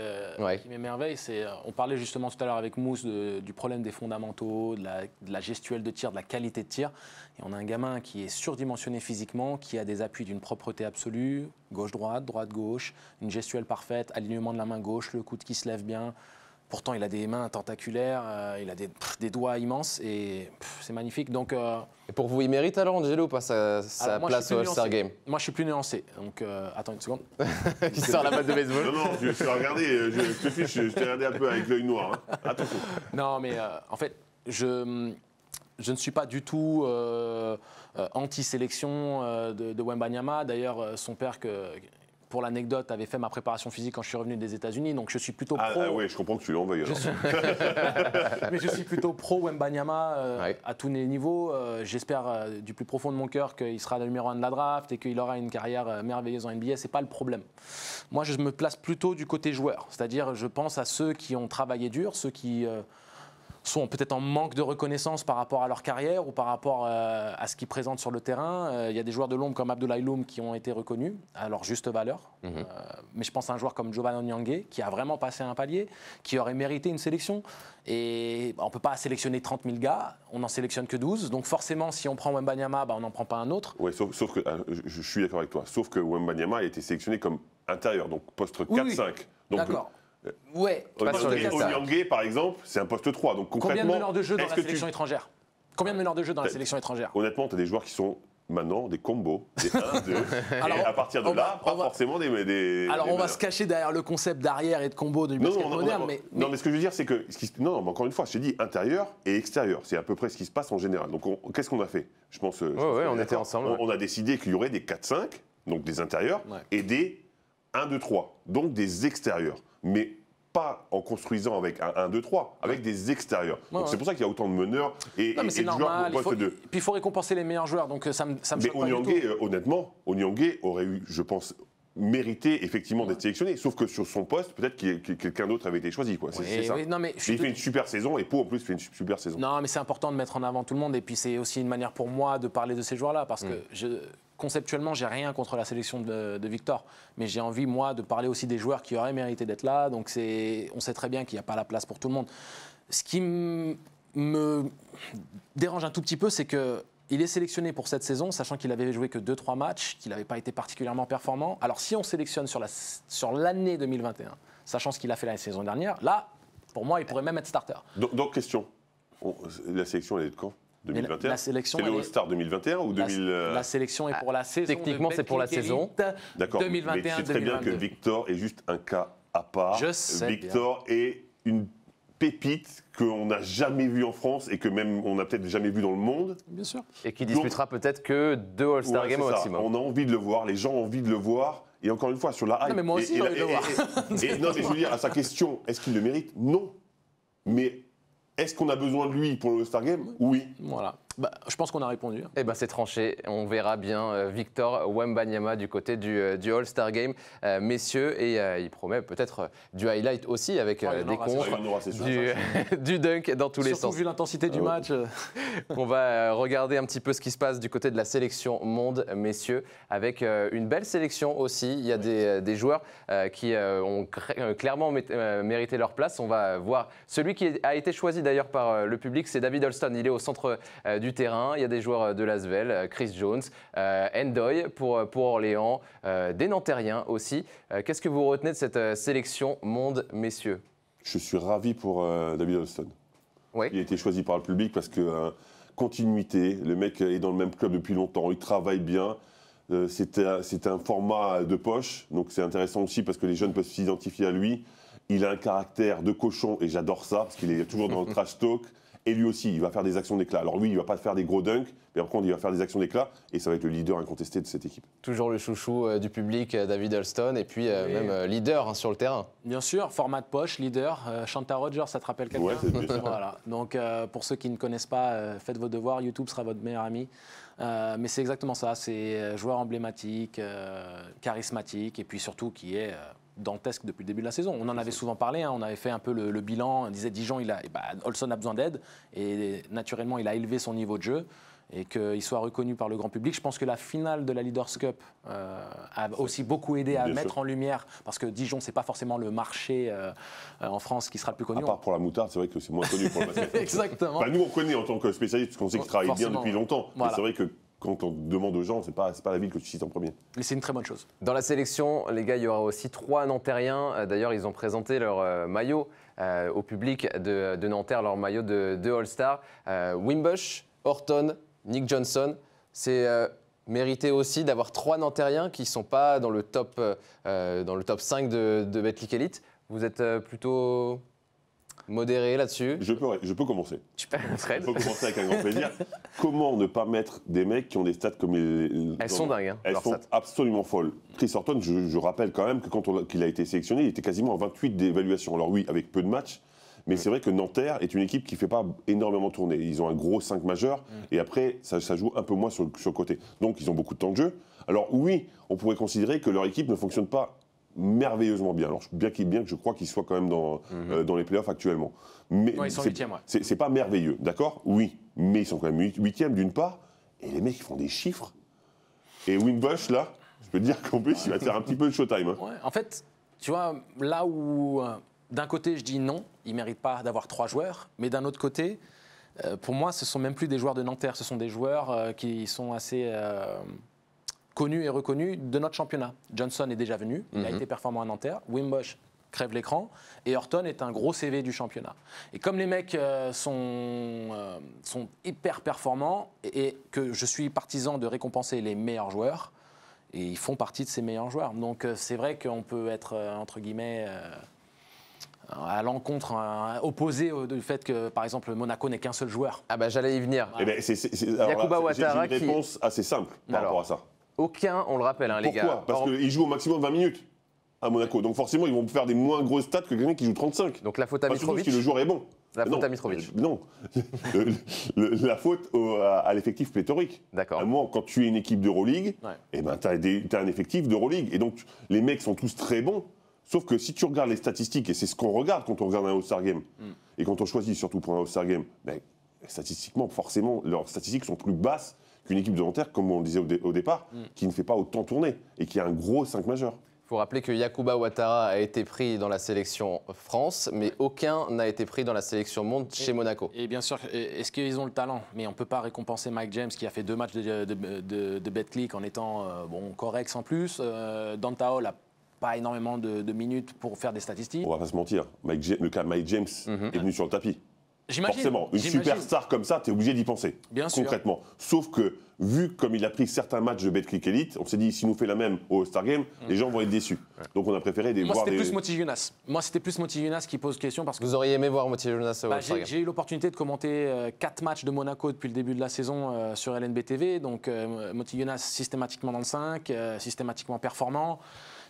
m'émerveille. On parlait justement tout à l'heure avec Mousse du problème des fondamentaux, de la gestuelle de tir, de la qualité de tir. Et on a un gamin qui est surdimensionné physiquement, qui a des appuis d'une propreté absolue, gauche-droite, droite-gauche, une gestuelle parfaite, alignement de la main gauche, le coude qui se lève bien. Pourtant, il a des mains tentaculaires, il a des doigts immenses et c'est magnifique. Donc, et pour vous, il mérite alors, Angelo, pas sa place au All-Star Game? Moi, je suis plus nuancé. Donc, attends une seconde. Il sort la balle de baseball. Non, je suis regardé, je te fiche, je t'ai regardé un peu avec l'œil noir. Hein. Attention. Non, mais en fait, je ne suis pas du tout anti-sélection de Wembanyama. D'ailleurs, son père, pour l'anecdote, avait fait ma préparation physique quand je suis revenu des États-Unis. Donc je suis plutôt pro. Ah oui, je comprends que tu l'en veuilles. Mais je suis plutôt pro Wembanyama à tous les niveaux. J'espère du plus profond de mon cœur qu'il sera le numéro 1 de la draft et qu'il aura une carrière merveilleuse en NBA. C'est pas le problème. Moi, je me place plutôt du côté joueur. C'est-à-dire, je pense à ceux qui ont travaillé dur, ceux qui sont peut-être en manque de reconnaissance par rapport à leur carrière ou par rapport à ce qu'ils présentent sur le terrain. Il y a des joueurs de l'ombre comme Abdoulaye Loum qui ont été reconnus à leur juste valeur. Mais je pense à un joueur comme Jovan Onyangue qui a vraiment passé un palier, qui aurait mérité une sélection. Et on ne peut pas sélectionner 30 000 gars, on n'en sélectionne que 12. Donc forcément, si on prend Wembanyama, on n'en prend pas un autre. Oui, sauf que, je suis d'accord avec toi, sauf que Wembanyama a été sélectionné comme intérieur, donc poste 4-5. D'accord. Ouais, Onyangue, par exemple, c'est un poste 3. Donc concrètement, combien de meneurs de jeu dans la sélection étrangère? Combien de meneurs de jeu dans la sélection étrangère? Honnêtement, tu as des joueurs qui sont maintenant des combos, des 1, 2. Alors, et à partir de là, pas forcément des alors, on va se cacher derrière le concept d'arrière et de combo du basket moderne. Non, mais ce que je veux dire, c'est que. Non, mais encore une fois, je t'ai dit intérieur et extérieur. C'est à peu près ce qui se passe en général. Donc, qu'est-ce qu'on a fait? Je pense. on était ensemble. On a décidé qu'il y aurait des 4-5, donc des intérieurs, et des 1, 2, 3, donc des extérieurs. Mais pas en construisant avec un 1, 2, 3, avec des extérieurs. Donc c'est pour ça qu'il y a autant de meneurs et c'est de normal, joueurs poste 2. Puis il faut récompenser les meilleurs joueurs, donc ça me choque pas du tout. Honnêtement, Onyangue aurait eu, je pense, mérité effectivement d'être sélectionné, sauf que sur son poste, peut-être que quelqu'un d'autre avait été choisi. C'est ça. Non, mais il fait une super saison et Pau en plus fait une super saison. Non, mais c'est important de mettre en avant tout le monde et puis c'est aussi une manière pour moi de parler de ces joueurs-là parce que conceptuellement, j'ai rien contre la sélection de Victor, mais j'ai envie, moi, de parler aussi des joueurs qui auraient mérité d'être là. Donc, on sait très bien qu'il n'y a pas la place pour tout le monde. Ce qui me dérange un tout petit peu, c'est qu'il est sélectionné pour cette saison, sachant qu'il avait joué que 2-3 matchs, qu'il n'avait pas été particulièrement performant. Alors, si on sélectionne sur l'année 2021, sachant ce qu'il a fait la saison dernière, là, pour moi, il pourrait même être starter. Donc question, la sélection, elle est de quand? 2021. La sélection, c'est le All-Star 2021 ou 2000 La sélection est pour la saison. Techniquement, c'est pour la saison. D'accord. 2021, mais c'est très bien que Victor est juste un cas à part. Je sais Victor est une pépite qu'on n'a jamais vue en France et que même on n'a peut-être jamais vue dans le monde. Bien sûr. Et qui disputera peut-être que 2 All-Star Games au maximum. On a envie de le voir, les gens ont envie de le voir. Et encore une fois, sur la hype. Non, mais moi aussi, j'ai envie de le voir. Non, mais je veux dire, à sa question, est-ce qu'il le mérite? Non. Mais est-ce qu'on a besoin de lui pour le All-Star Game? Oui. Voilà. Je pense qu'on a répondu. Eh ben, c'est tranché. On verra bien Victor Wembanyama du côté du All-Star Game, messieurs. Et il promet peut-être du highlight aussi avec des contres, du dunk dans tous les sens. Surtout vu l'intensité du match. On va regarder un petit peu ce qui se passe du côté de la sélection monde, messieurs, avec une belle sélection aussi. Il y a des joueurs qui ont clairement mérité leur place. On va voir celui qui a été choisi d'ailleurs par le public, c'est David Holston. Il est au centre du terrain. Il y a des joueurs de l'Asvel, Chris Jones, Ndoye pour Orléans, des Nantériens aussi. Qu'est-ce que vous retenez de cette sélection monde, messieurs? Je suis ravi pour David Holston. Oui. Il a été choisi par le public parce que continuité, le mec est dans le même club depuis longtemps, il travaille bien. C'est un format de poche, donc c'est intéressant aussi parce que les jeunes peuvent s'identifier à lui. Il a un caractère de cochon et j'adore ça parce qu'il est toujours dans le trash talk. Et lui aussi, il va faire des actions d'éclat. Alors lui, il ne va pas faire des gros dunks, mais par contre, il va faire des actions d'éclat et ça va être le leader incontesté de cette équipe. Toujours le chouchou du public, David Holston, et puis même leader sur le terrain. Bien sûr, format de poche, leader. Shanta Rogers, ça te rappelle quelqu'un? Ouais, c'est bien sûr. Voilà. Donc pour ceux qui ne connaissent pas, faites vos devoirs. YouTube sera votre meilleur ami. Mais c'est exactement ça. C'est joueur emblématique, charismatique, et puis surtout qui est dantesque depuis le début de la saison. On en avait souvent parlé, hein, on avait fait un peu le bilan, on disait Dijon, Holston a besoin d'aide, et naturellement il a élevé son niveau de jeu, et qu'il soit reconnu par le grand public. Je pense que la finale de la Leaders Cup a aussi beaucoup aidé à mettre en lumière, parce que Dijon, c'est pas forcément le marché en France qui sera le plus connu. À part pour la moutarde, c'est vrai que c'est moins connu pour le basket. Exactement. Enfin, nous, on connaît en tant que spécialiste, parce qu'on sait qu'il travaille bien depuis longtemps. Voilà. Mais c'est vrai que quand on demande aux gens, c'est pas la ville que tu cites en premier. Mais c'est une très bonne chose. Dans la sélection, les gars, il y aura aussi 3 Nantériens. D'ailleurs, ils ont présenté leur maillot au public de Nanterre, leur maillot de All-Star. Wimbush, Horton, Nick Johnson. C'est mérité aussi d'avoir 3 Nantériens qui ne sont pas dans le top 5 de Betclic Elite. Vous êtes plutôt modéré là-dessus. Je peux commencer. Fred. Je peux commencer avec un grand plaisir. Comment ne pas mettre des mecs qui ont des stats comme les... Elles sont dingues, hein, Elles leurs sont stats. absolument folles. Chris Horton, je rappelle quand même que qu'il a été sélectionné, il était quasiment à 28 d'évaluation. Alors oui, avec peu de matchs, mais c'est vrai que Nanterre est une équipe qui ne fait pas énormément tourner. Ils ont un gros 5 majeur, et après, ça joue un peu moins sur le côté. Donc, ils ont beaucoup de temps de jeu. Alors oui, on pourrait considérer que leur équipe ne fonctionne pas merveilleusement bien. Alors, bien que je crois qu'ils soient quand même dans les playoffs actuellement. Mais Ouais, ils sont 8e, ouais. c'est pas merveilleux, d'accord? Oui, mais ils sont quand même 8e d'une part, et les mecs, ils font des chiffres. Et Wimbush, là, je peux te dire qu'en plus, il va te faire un petit peu de showtime. Hein. Ouais, en fait, tu vois, là où d'un côté je dis non, il ne mérite pas d'avoir 3 joueurs, mais d'un autre côté, pour moi, ce ne sont même plus des joueurs de Nanterre, ce sont des joueurs qui sont assez connus et reconnus de notre championnat. Johnson est déjà venu, il a été performant à Nanterre, Wimbush crève l'écran, et Horton est un gros CV du championnat. Et comme les mecs sont hyper performants, et que je suis partisan de récompenser les meilleurs joueurs, et ils font partie de ces meilleurs joueurs. Donc c'est vrai qu'on peut être, entre guillemets, à l'encontre, opposé du fait que, par exemple, Monaco n'est qu'un seul joueur. Ah bah j'allais y venir. Eh ben, Yacouba Ouattara j'ai une réponse assez simple par rapport à ça. Aucun, on le rappelle, hein, les gars. Pourquoi? Parce qu'ils jouent au maximum 20 minutes à Monaco. Donc forcément, ils vont faire des moins grosses stats que quelqu'un qui joue 35. Donc la faute à Pas surtout Mitrovic. si le joueur est bon. La faute Non, à Mitrovic. Non. La faute à l'effectif pléthorique. D'accord. À un moment, quand tu es une équipe d'Euroleague, Ouais. eh ben, tu as un effectif d'Euroleague. Et donc, les mecs sont tous très bons. Sauf que si tu regardes les statistiques, et c'est ce qu'on regarde quand on regarde un All-Star Game, et quand on choisit surtout pour un All-Star Game, ben, statistiquement, forcément, leurs statistiques sont plus basses qu'une équipe de Nanterre, comme on le disait au départ, qui ne fait pas autant tourner et qui a un gros 5 majeur. Il faut rappeler que Yacouba Ouattara a été pris dans la sélection France, mais aucun n'a été pris dans la sélection monde chez Monaco. Et bien sûr, est-ce qu'ils ont le talent? Mais on ne peut pas récompenser Mike James qui a fait 2 matchs de Betclic en étant correct sans plus. Dante Hall n'a pas énormément de minutes pour faire des statistiques. On va pas se mentir, le cas Mike James est venu sur le tapis. J'imagine. Forcément, une superstar comme ça, tu es obligé d'y penser. Bien sûr. Concrètement. Sauf que, vu comme il a pris certains matchs de Betclic Elite, on s'est dit, s'il nous fait la même au All-Star Game, les gens vont être déçus. Donc on a préféré Moi, voir c'était des... plus Moti Younas. Moi, c'était plus Moti Younas qui pose question parce que Vous auriez aimé voir Moti Jonas au All-Star Game. j'ai eu l'opportunité de commenter 4 matchs de Monaco depuis le début de la saison sur LNB TV. Donc, Moti Younas systématiquement dans le 5, systématiquement performant.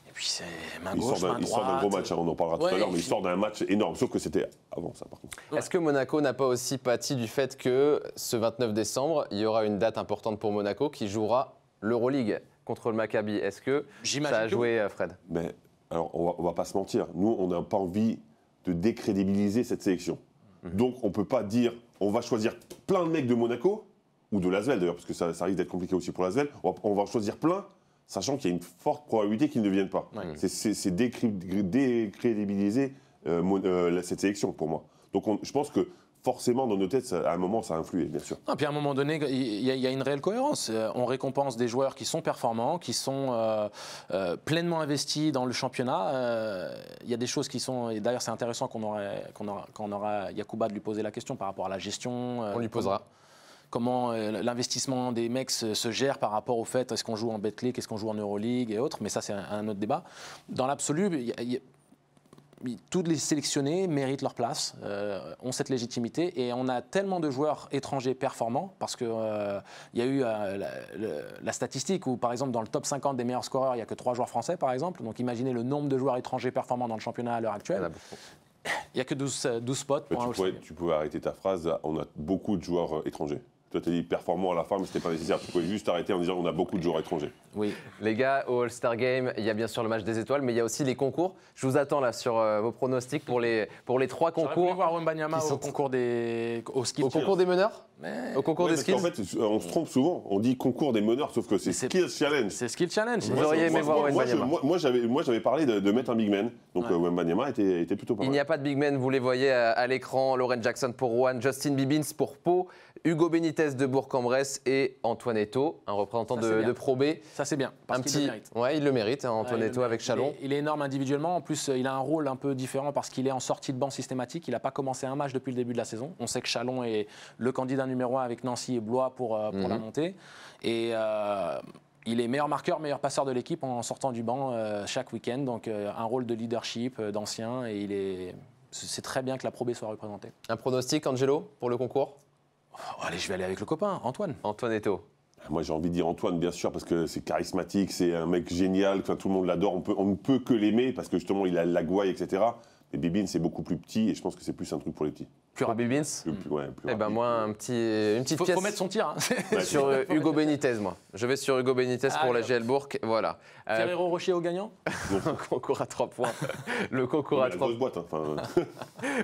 Et puis, c'est main Il gauche, main il sort d'un droite. gros match, hein, on en parlera tout Ouais, à l'heure, mais il puis- sort d'un match énorme. Sauf que c'était avant ça, par contre. Est-ce que Monaco n'a pas aussi pâti du fait que ce 29 décembre, il y aura une date importante pour Monaco qui jouera l'Euroleague contre le Maccabi? Est-ce que J'imagine ça a que joué, Fred? Mais alors, on va pas se mentir. Nous, on n'a pas envie de décrédibiliser cette sélection. Donc, on peut pas dire, on va choisir plein de mecs de Monaco, ou de l'Asvel d'ailleurs, parce que ça risque d'être compliqué aussi pour l'Asvel. On va choisir plein, sachant qu'il y a une forte probabilité qu'ils ne viennent pas. Ouais. C'est décrédibiliser cette sélection, pour moi. Donc, je pense que forcément, dans nos têtes, à un moment, ça a influé, bien sûr. Et puis à un moment donné, il y a une réelle cohérence. On récompense des joueurs qui sont performants, qui sont pleinement investis dans le championnat. Il y a des choses qui sont... Et d'ailleurs, c'est intéressant qu'on aura Yacouba de lui poser la question par rapport à la gestion. On lui posera. Comment l'investissement des mecs se gère par rapport au fait est-ce qu'on joue en Betclic, est-ce qu'on joue en Euroleague et autres, mais ça c'est un autre débat. Dans l'absolu, tous les sélectionnés méritent leur place, ont cette légitimité et on a tellement de joueurs étrangers performants parce qu'il y a eu la statistique où par exemple dans le top 50 des meilleurs scoreurs, il n'y a que 3 joueurs français par exemple, donc imaginez le nombre de joueurs étrangers performants dans le championnat à l'heure actuelle. Il n'y a que 12 spots pour un All-Star. Tu pouvais arrêter ta phrase, on a beaucoup de joueurs étrangers. Toi, tu as dit performant à la fin, mais ce n'était pas nécessaire. Tu pouvais juste arrêter en disant on a beaucoup de joueurs étrangers. Oui. Les gars, au All-Star Game, il y a bien sûr le match des étoiles, mais il y a aussi les concours. Je vous attends là sur vos pronostics pour les 3 concours. J'aurais voulu voir Wembanyama au concours au skill. Au concours des meneurs Mais... Au concours des skills. En fait, on se trompe souvent. On dit concours des meneurs, sauf que c'est Skills Challenge. C'est Skill Challenge. Vous auriez aimé voir Wembanyama. Moi, j'avais parlé de mettre un big man. Donc Wembanyama était plutôt pas mal. Il n'y a pas de big man, vous les voyez à l'écran. Lauren Jackson pour Rouen, Justin Bibbins pour Pau, Hugo Benitez de Bourg-en-Bresse et Antoine Eto'o, un représentant de Pro B. Ça c'est bien, parce qu'il le mérite. Ouais, il le mérite, hein, Antoine Eto'o avec Chalon. Il est énorme individuellement. En plus, il a un rôle un peu différent parce qu'il est en sortie de banc systématique. Il n'a pas commencé un match depuis le début de la saison. On sait que Chalon est le candidat numéro 1 avec Nancy et Blois pour la montée. Et il est meilleur marqueur, meilleur passeur de l'équipe en sortant du banc chaque week-end. Donc un rôle de leadership, d'ancien. Et c'est très bien que la Pro B soit représentée. Un pronostic, Angelo, pour le concours? Allez, je vais aller avec le copain, Antoine. Antoine Eto'o. Moi, j'ai envie de dire Antoine, bien sûr, parce que c'est charismatique, c'est un mec génial, enfin, tout le monde l'adore, on ne peut que l'aimer, parce que justement, il a la gouaille, etc. Mais Bibbins, c'est beaucoup plus petit, et je pense que c'est plus un truc pour les petits. Plus rapide. Bibbins Eh ben moi, une petite pièce. Faut mettre son tir. Hein. Sur Hugo Benitez, moi. Je vais sur Hugo Benitez pour la GL Bourg. Voilà. Ferrero Rocher au gagnant. Le concours à 3 points. Le concours à 3 points. Boîte, hein,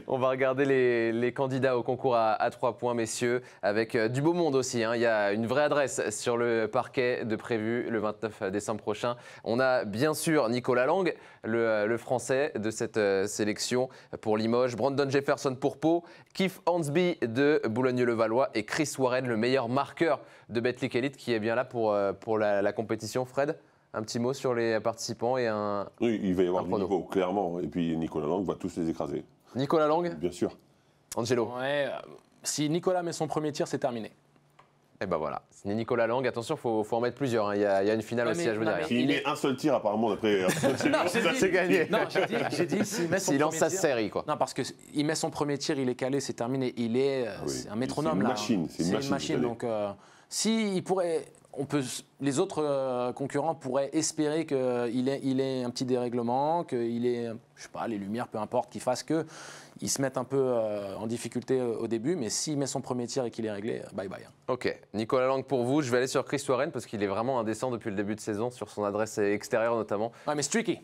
On va regarder les candidats au concours à 3 points, messieurs, avec du beau monde aussi. Hein. Il y a une vraie adresse sur le parquet de prévu le 29 décembre prochain. On a bien sûr Nicolas Lang, le français de cette sélection pour Limoges, Brandon Jefferson pour Pau, Keith Hansby de Boulogne-le-Valois et Chris Warren, le meilleur marqueur de Betclic Elite, qui est bien là pour la compétition. Fred, un petit mot sur les participants et un. Oui, il va y avoir du niveau, clairement. Et puis Nicolas Lang va tous les écraser. Nicolas Lang. Bien sûr. Angelo. Ouais, si Nicolas met son premier tir, c'est terminé. Et ben voilà, c'est Nicolas Lang. Attention, faut en mettre plusieurs. Hein. Il y a une finale aussi à jouer derrière. S'il met un seul tir, apparemment, d'après. C'est gagné. Non, j'ai dit s'il met son S'il lance premier sa tir. série, quoi. Non, parce qu'il met son premier tir, il est calé, c'est terminé. Il est, c'est un métronome là. C'est une machine. Donc, si il pourrait, les autres concurrents pourraient espérer qu'il ait un petit dérèglement, qu'il ait, je sais pas, les lumières, peu importe, qu'il fasse que. Ils se mettent un peu en difficulté au début, mais s'il met son premier tir et qu'il est réglé, bye bye. Ok, Nicolas Lang pour vous. Je vais aller sur Chris Warren parce qu'il est vraiment indécent depuis le début de saison, sur son adresse extérieure notamment. Ouais, mais streaky.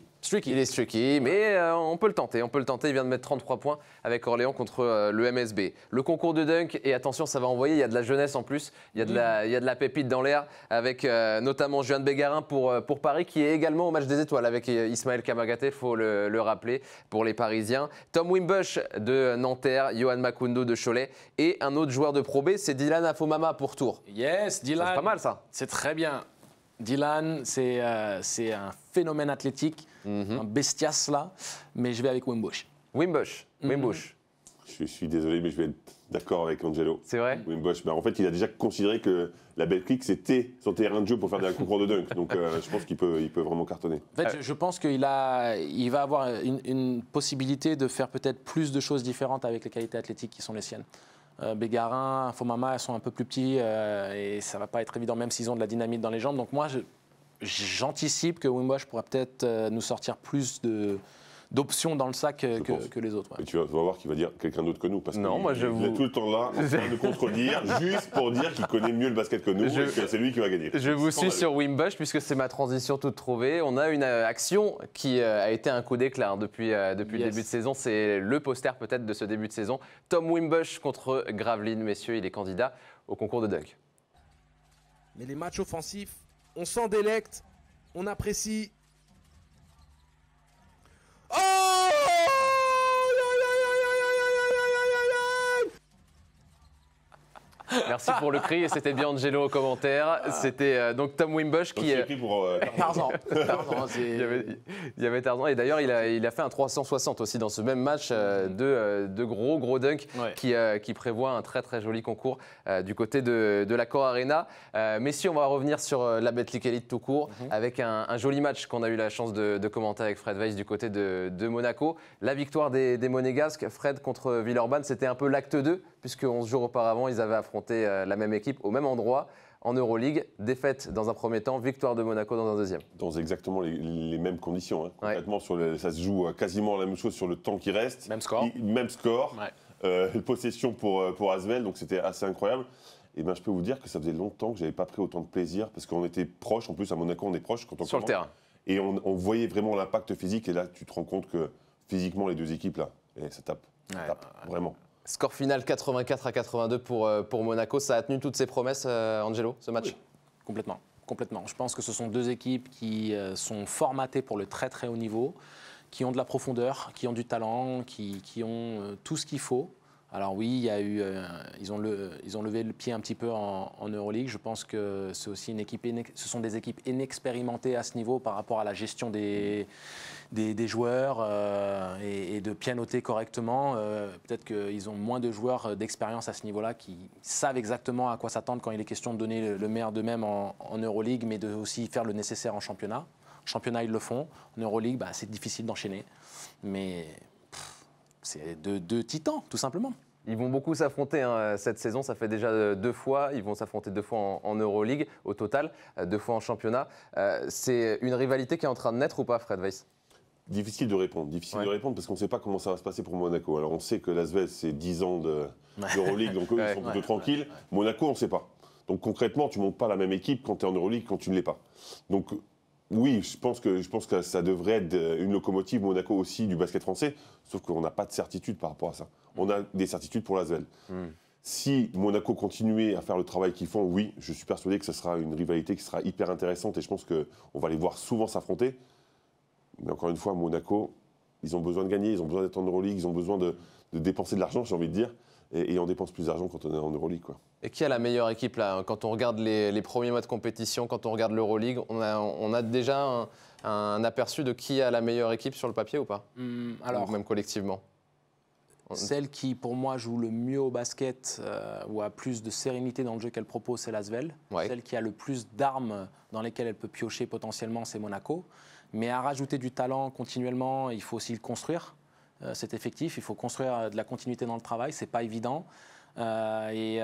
Il est streaky, mais on peut le tenter. Il vient de mettre 33 points avec Orléans contre le MSB. Le concours de dunk, et attention, ça va envoyer, il y a de la jeunesse en plus, il y a de la pépite dans l'air, avec notamment Juan Bégarin pour Paris, qui est également au match des étoiles, avec Ismaël Kamagaté, il faut le rappeler, pour les Parisiens. Tom Wimbush de Nanterre, Johan Makundo de Cholet, et un autre joueur de Pro B, c'est Dylan Afomama pour Tours. Yes, Dylan. C'est pas mal ça. C'est très bien. Dylan, c'est un phénomène athlétique, un bestiace là, mais je vais avec Wimbush. Wimbush. Je suis désolé, mais je vais être d'accord avec Angelo. C'est vrai. Wimbush, en fait, il a déjà considéré que la Betclic, c'était son terrain de jeu pour faire des concours de dunk. Donc, je pense qu'il peut vraiment cartonner. En fait, je pense qu'il va avoir une possibilité de faire peut-être plus de choses différentes avec les qualités athlétiques qui sont les siennes. Bégarin, Fomama, elles sont un peu plus petits et ça va pas être évident, même s'ils ont de la dynamite dans les jambes. Donc moi, j'anticipe que Wimbush pourra peut-être nous sortir plus d'options dans le sac que les autres. Ouais. Et tu vas voir qu'il va dire quelqu'un d'autre que nous. Parce Non, moi, je il est tout le temps là, en train de contredire, juste pour dire qu'il connaît mieux le basket que nous et que c'est lui qui va gagner. Je vous suis sur Wimbush, puisque c'est ma transition toute trouvée. On a une action qui a été un coup d'éclat hein, depuis le début de saison. C'est le poster peut-être de ce début de saison. Tom Wimbush contre Gravelines. Messieurs, il est candidat au concours de dunk. Mais les matchs offensifs, on s'en délecte, on apprécie. Oh! Merci pour le cri. Et c'était bien Angelo au commentaire. C'était donc Tom Wimbush qui. Pris pour Tarzan. Il y avait Tarzan. Et d'ailleurs, il a fait un 360 aussi dans ce même match. Deux gros dunks qui prévoient un très très joli concours du côté de l'Accor Arena. Messieurs, on va revenir sur la Betclic Elite tout court avec un joli match qu'on a eu la chance de commenter avec Fred Weiss du côté de Monaco. La victoire des Monégasques, Fred contre Villeurbanne, c'était un peu l'acte 2 puisque 11 jours auparavant, ils avaient affronté la même équipe au même endroit en Euroleague. Défaite dans un premier temps, victoire de Monaco dans un deuxième. dans exactement les mêmes conditions. Hein. Concrètement, ça se joue quasiment la même chose sur le temps qui reste. Même score. Même score. Ouais. Possession pour Asvel, donc c'était assez incroyable. Et ben, je peux vous dire que ça faisait longtemps que je n'avais pas pris autant de plaisir parce qu'on était proche. En plus, à Monaco, on est proche quand on sur le terrain. Et on voyait vraiment l'impact physique. Et là, tu te rends compte que physiquement, les deux équipes, là, ça tape. Vraiment. Score final 84-82 pour Monaco. Ça a tenu toutes ses promesses, Angelo, ce match? Oui, complètement. Je pense que ce sont deux équipes qui sont formatées pour le très très haut niveau, qui ont de la profondeur, qui ont du talent, qui ont tout ce qu'il faut. Alors oui, il y a eu, ils ont levé le pied un petit peu en Euroleague. Je pense que c'est aussi ce sont des équipes inexpérimentées à ce niveau par rapport à la gestion des joueurs et de pianoter correctement. Peut-être qu'ils ont moins de joueurs d'expérience à ce niveau-là qui savent exactement à quoi s'attendre quand il est question de donner le meilleur d'eux-mêmes en Euroleague, mais de aussi faire le nécessaire en championnat. En championnat, ils le font. En Euroleague, c'est difficile d'enchaîner. Mais c'est deux titans, tout simplement. Ils vont beaucoup s'affronter cette saison, ça fait déjà 2 fois. Ils vont s'affronter 2 fois en Euroleague au total, 2 fois en championnat. C'est une rivalité qui est en train de naître ou pas, Fred Weiss? Difficile de répondre parce qu'on ne sait pas comment ça va se passer pour Monaco. Alors on sait que l'Asvel, c'est 10 ans d'Euroleague, donc eux, ils sont plutôt tranquilles. Monaco, on ne sait pas. Donc concrètement, tu ne montes pas la même équipe quand tu es en Euroleague, quand tu ne l'es pas. Donc oui, je pense que ça devrait être une locomotive Monaco aussi du basket français, sauf qu'on n'a pas de certitude par rapport à ça. On a des certitudes pour l'Asvel. Si Monaco continuait à faire le travail qu'ils font, oui, je suis persuadé que ce sera une rivalité qui sera hyper intéressante et je pense qu'on va les voir souvent s'affronter. Mais encore une fois, Monaco, ils ont besoin de gagner, ils ont besoin d'être en Euroleague, ils ont besoin de dépenser de l'argent, j'ai envie de dire. Et on dépense plus d'argent quand on est en Euroleague, quoi. Et qui a la meilleure équipe là? Quand on regarde les premiers mois de compétition, quand on regarde l'Euroleague, on a déjà un aperçu de qui a la meilleure équipe sur le papier ou pas? Alors, ou même collectivement? Celle qui, pour moi, joue le mieux au basket ou a plus de sérénité dans le jeu qu'elle propose, c'est l'Asvel. Ouais. Celle qui a le plus d'armes dans lesquelles elle peut piocher potentiellement, c'est Monaco. Mais à rajouter du talent continuellement, il faut aussi le construire. Cet effectif, il faut construire de la continuité dans le travail, c'est pas évident. Et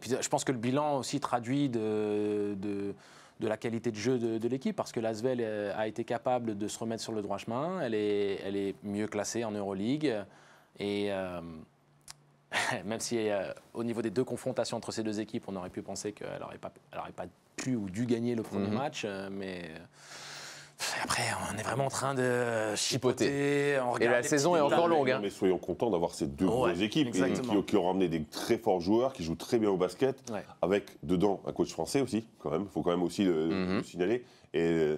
puis je pense que le bilan aussi traduit de la qualité de jeu de l'équipe, parce que l'Asvel a été capable de se remettre sur le droit chemin. Elle est mieux classée en Euroleague. Et même si au niveau des 2 confrontations entre ces 2 équipes, on aurait pu penser qu'elle n'aurait pas pu ou dû gagner le premier match, mais après, on est vraiment en train de chipoter. Et la saison est encore longue. Mais soyons contents d'avoir ces 2 grosses équipes qui ont ramené des très forts joueurs, qui jouent très bien au basket, avec dedans un coach français aussi, quand même. Il faut quand même aussi le signaler. Et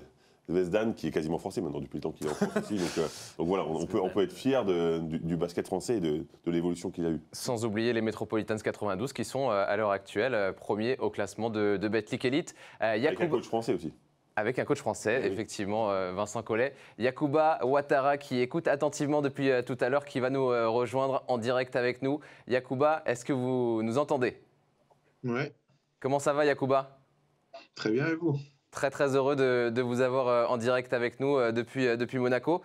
Vesdan, qui est quasiment français maintenant depuis le temps qu'il est en France aussi. Donc voilà, on peut être fier du basket français et de l'évolution qu'il a eu. Sans oublier les Metropolitans 92 qui sont à l'heure actuelle premiers au classement de Betclic Elite. Avec un coach français aussi. Avec un coach français, effectivement, Vincent Collet. Yacouba Ouattara qui écoute attentivement depuis tout à l'heure, qui va nous rejoindre en direct avec nous. Yacouba, est-ce que vous nous entendez? Ouais. Comment ça va, Yacouba? Très bien, et vous? Très très heureux de vous avoir en direct avec nous depuis Monaco.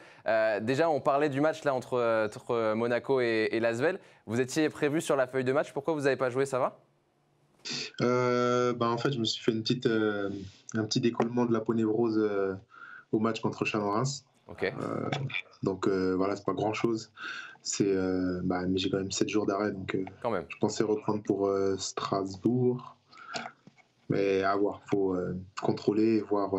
Déjà, on parlait du match là entre Monaco et l'Asvel. Vous étiez prévu sur la feuille de match. Pourquoi vous n'avez pas joué, ça va? En fait, je me suis fait un petit décollement de la peau névrose au match contre Chalon-Reims. Ok. Donc voilà, c'est pas grand-chose. Mais j'ai quand même 7 jours d'arrêt, donc quand même. Je pensais reprendre pour Strasbourg. Mais à voir, il faut contrôler et voir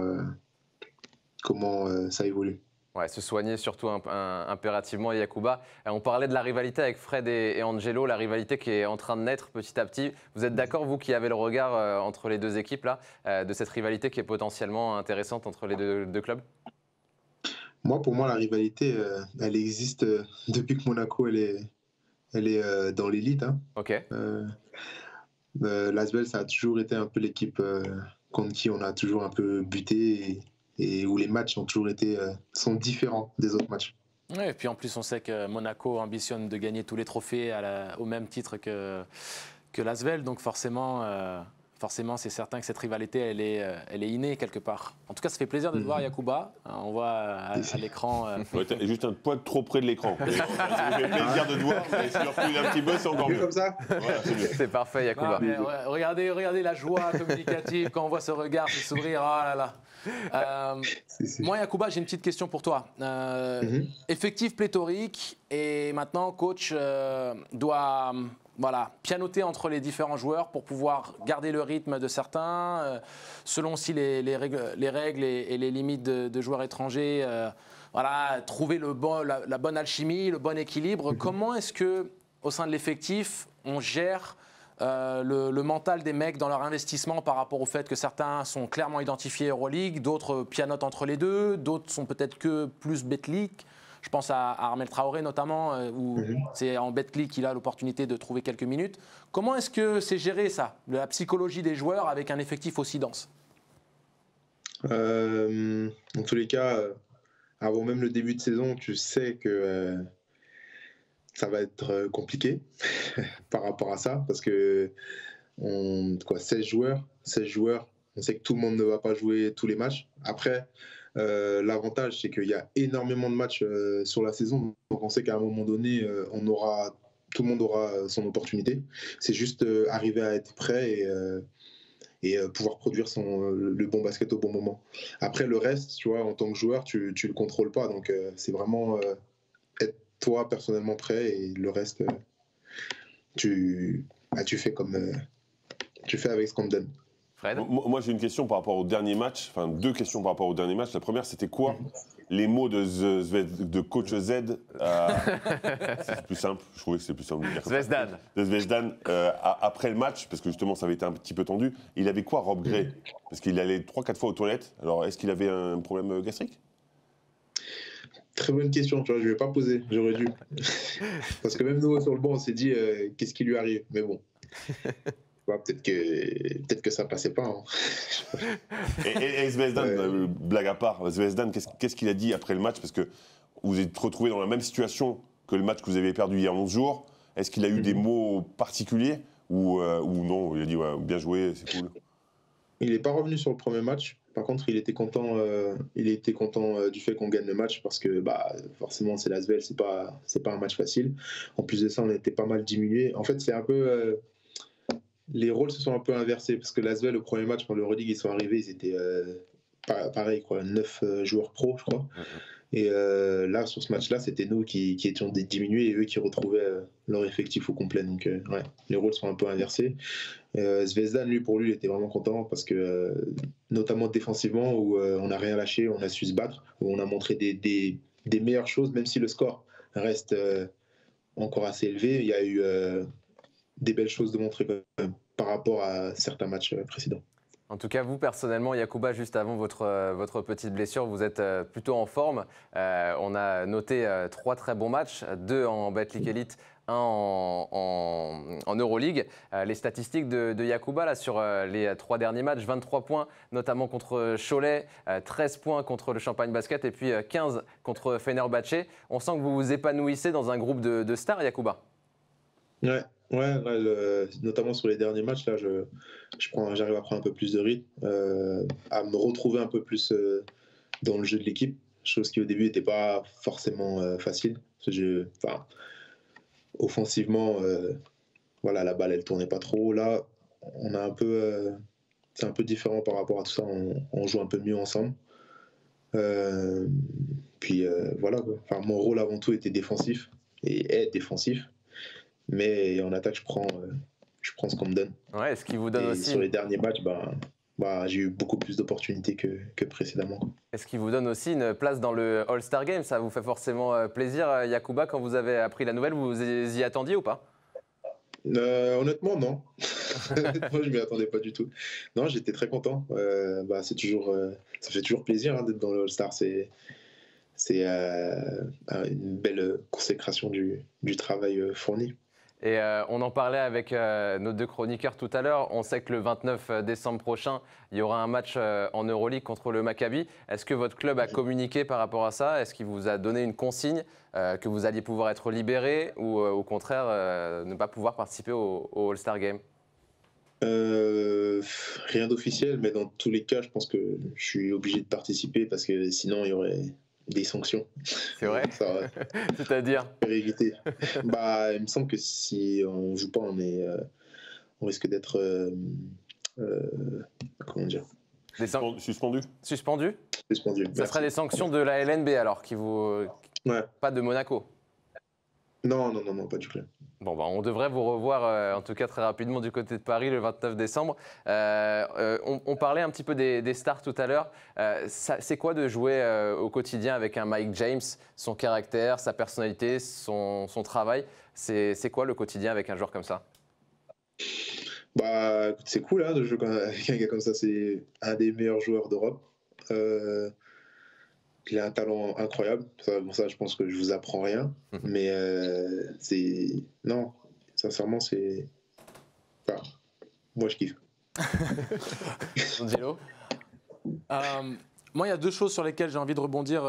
comment ça évolue. Ouais, se soigner surtout impérativement, Yacouba. On parlait de la rivalité avec Fred et Angelo, la rivalité qui est en train de naître petit à petit. Vous êtes d'accord, vous qui avez le regard entre les 2 équipes, là, de cette rivalité qui est potentiellement intéressante entre les deux clubs? Pour moi, la rivalité, elle existe depuis que Monaco elle Elle est dans l'élite. Hein. Ok. L'Asvel, ça a toujours été un peu l'équipe contre qui on a toujours un peu buté et où les matchs ont toujours été sont différents des autres matchs. Ouais, et puis en plus, on sait que Monaco ambitionne de gagner tous les trophées au même titre que l'Asvel, donc forcément, c'est certain que cette rivalité, elle est innée quelque part. En tout cas, ça fait plaisir de te voir, Yacouba. On voit à l'écran. Ouais, t'es juste un poil trop près de l'écran. Ça me fait plaisir de te voir, mais si tu recules un petit peu, c'est encore mieux. Comme ça. Voilà, c'est mieux. C'est parfait, Yacouba. Regardez la joie communicative quand on voit ce regard, ce sourire. Oh là là. Moi, Yacouba, j'ai une petite question pour toi. Effectif pléthorique, et maintenant, coach doit pianoter entre les différents joueurs pour pouvoir garder le rythme de certains, selon aussi les règles et les limites de joueurs étrangers. Trouver la bonne alchimie, le bon équilibre. Comment est-ce que, au sein de l'effectif, on gère le mental des mecs dans leur investissement par rapport au fait que certains sont clairement identifiés Euroleague, d'autres pianotent entre les deux, d'autres sont peut-être que plus Betclic. Je pense à Armel Traoré notamment, où c'est en Betclic qu'il a l'opportunité de trouver quelques minutes. Comment est-ce que c'est géré ça, la psychologie des joueurs avec un effectif aussi dense? En tous les cas, avant même le début de saison, tu sais que ça va être compliqué par rapport à ça, parce que 16 joueurs, on sait que tout le monde ne va pas jouer tous les matchs. Après, l'avantage, c'est qu'il y a énormément de matchs sur la saison, donc on sait qu'à un moment donné, tout le monde aura son opportunité. C'est juste arriver à être prêt et pouvoir produire le bon basket au bon moment. Après, le reste, tu vois, en tant que joueur, tu le contrôles pas, donc c'est vraiment être toi personnellement prêt, et le reste, tu fais tu fais avec ce qu'on te donne. Fred? Moi, j'ai une question par rapport au dernier match, enfin 2 questions par rapport au dernier match. La première, c'était quoi les mots de coach Z? C'est plus simple, je trouvais que c'était plus simple de dire comme ça. Zvezdan. De Zvezdan, après le match, parce que justement, ça avait été un petit peu tendu. Il avait quoi, Rob Gray? Parce qu'il allait 3-4 fois aux toilettes. Alors, est-ce qu'il avait un problème gastrique? Très bonne question, tu vois, je ne vais pas poser, j'aurais dû. Parce que même nous, sur le banc, on s'est dit, qu'est-ce qui lui arrive? Mais bon. Ouais, peut-être que ça passait pas. Hein. Et Zvezdan, blague à part, Zvezdan, qu'est-ce qu'il a dit après le match? Parce que vous êtes retrouvé dans la même situation que le match que vous avez perdu il y a 11 jours. Est-ce qu'il a eu des mots particuliers ou non? Il a dit ouais, bien joué, c'est cool. Il n'est pas revenu sur le premier match. Par contre, il était content du fait qu'on gagne le match, parce que forcément, c'est l'Asvel, c'est pas un match facile. En plus de ça, on était pas mal diminué. En fait, c'est un peu... les rôles se sont un peu inversés, parce que l'Asvel, au premier match, quand l'Euroleague, ils sont arrivés, ils étaient pareil, 9 joueurs pro, je crois. Et là, sur ce match-là, c'était nous qui étions diminués, et eux qui retrouvaient leur effectif au complet. Donc, ouais, les rôles sont un peu inversés. Zvezdan, pour lui, il était vraiment content, parce que, notamment défensivement, où on n'a rien lâché, on a su se battre, où on a montré des meilleures choses, même si le score reste encore assez élevé. Il y a eu des belles choses de montrer quand même, par rapport à certains matchs précédents. En tout cas, vous, personnellement, Yacouba, juste avant votre petite blessure, vous êtes plutôt en forme. On a noté 3 très bons matchs, 2 en Betclic Elite, 1 en Euroleague. Les statistiques de Yacouba, là, sur les 3 derniers matchs, 23 points, notamment contre Cholet, 13 points contre le Champagne Basket, et puis 15 contre Fenerbahçe. On sent que vous vous épanouissez dans un groupe de stars, Yacouba. Ouais, notamment sur les derniers matchs, là, j'arrive à prendre un peu plus de rythme, à me retrouver un peu plus dans le jeu de l'équipe, chose qui au début n'était pas forcément facile. Offensivement, la balle elle tournait pas trop. Là, on a c'est un peu différent par rapport à tout ça. On joue un peu mieux ensemble. Puis voilà. Enfin, mon rôle avant tout était défensif et est défensif. Mais en attaque, je prends ce qu'on me donne. Ouais, ce qui vous donne aussi... Sur les derniers matchs, j'ai eu beaucoup plus d'opportunités que précédemment. Est-ce qui vous donne aussi une place dans le All-Star Game? Ça vous fait forcément plaisir, Yacouba, quand vous avez appris la nouvelle? Vous y attendiez ou pas? Honnêtement, non. Honnêtement, je ne m'y attendais pas du tout. Non, j'étais très content. Ça fait toujours plaisir d'être dans le All-Star. c'est une belle consécration du travail fourni. Et on en parlait avec nos deux chroniqueurs tout à l'heure. On sait que le 29 décembre prochain, il y aura un match en Euroleague contre le Maccabi. Est-ce que votre club a communiqué par rapport à ça? Est-ce qu'il vous a donné une consigne que vous alliez pouvoir être libéré ou au contraire ne pas pouvoir participer au All-Star Game? Rien d'officiel, mais dans tous les cas, je pense que je suis obligé de participer parce que sinon il y aurait des sanctions. C'est vrai. C'est-à-dire? Éviter. Bah, il me semble que si on joue pas, on risque d'être comment dire, Suspendu. Suspendu? suspendu. Ça serait des sanctions de la LNB alors, qui vous... Ouais. Pas de Monaco? Non, pas du tout. Bon, bah, on devrait vous revoir, en tout cas très rapidement, du côté de Paris le 29 décembre. On parlait un petit peu des stars tout à l'heure. C'est quoi de jouer au quotidien avec un Mike James, son caractère, sa personnalité, son travail? C'est quoi le quotidien avec un joueur comme ça? Bah, c'est cool hein, de jouer avec un gars comme ça. C'est un des meilleurs joueurs d'Europe. Il a un talent incroyable. Ça, je pense que je vous apprends rien. Mais non, sincèrement, c'est. Enfin, moi, je kiffe. Angelo? Moi, il y a deux choses sur lesquelles j'ai envie de rebondir,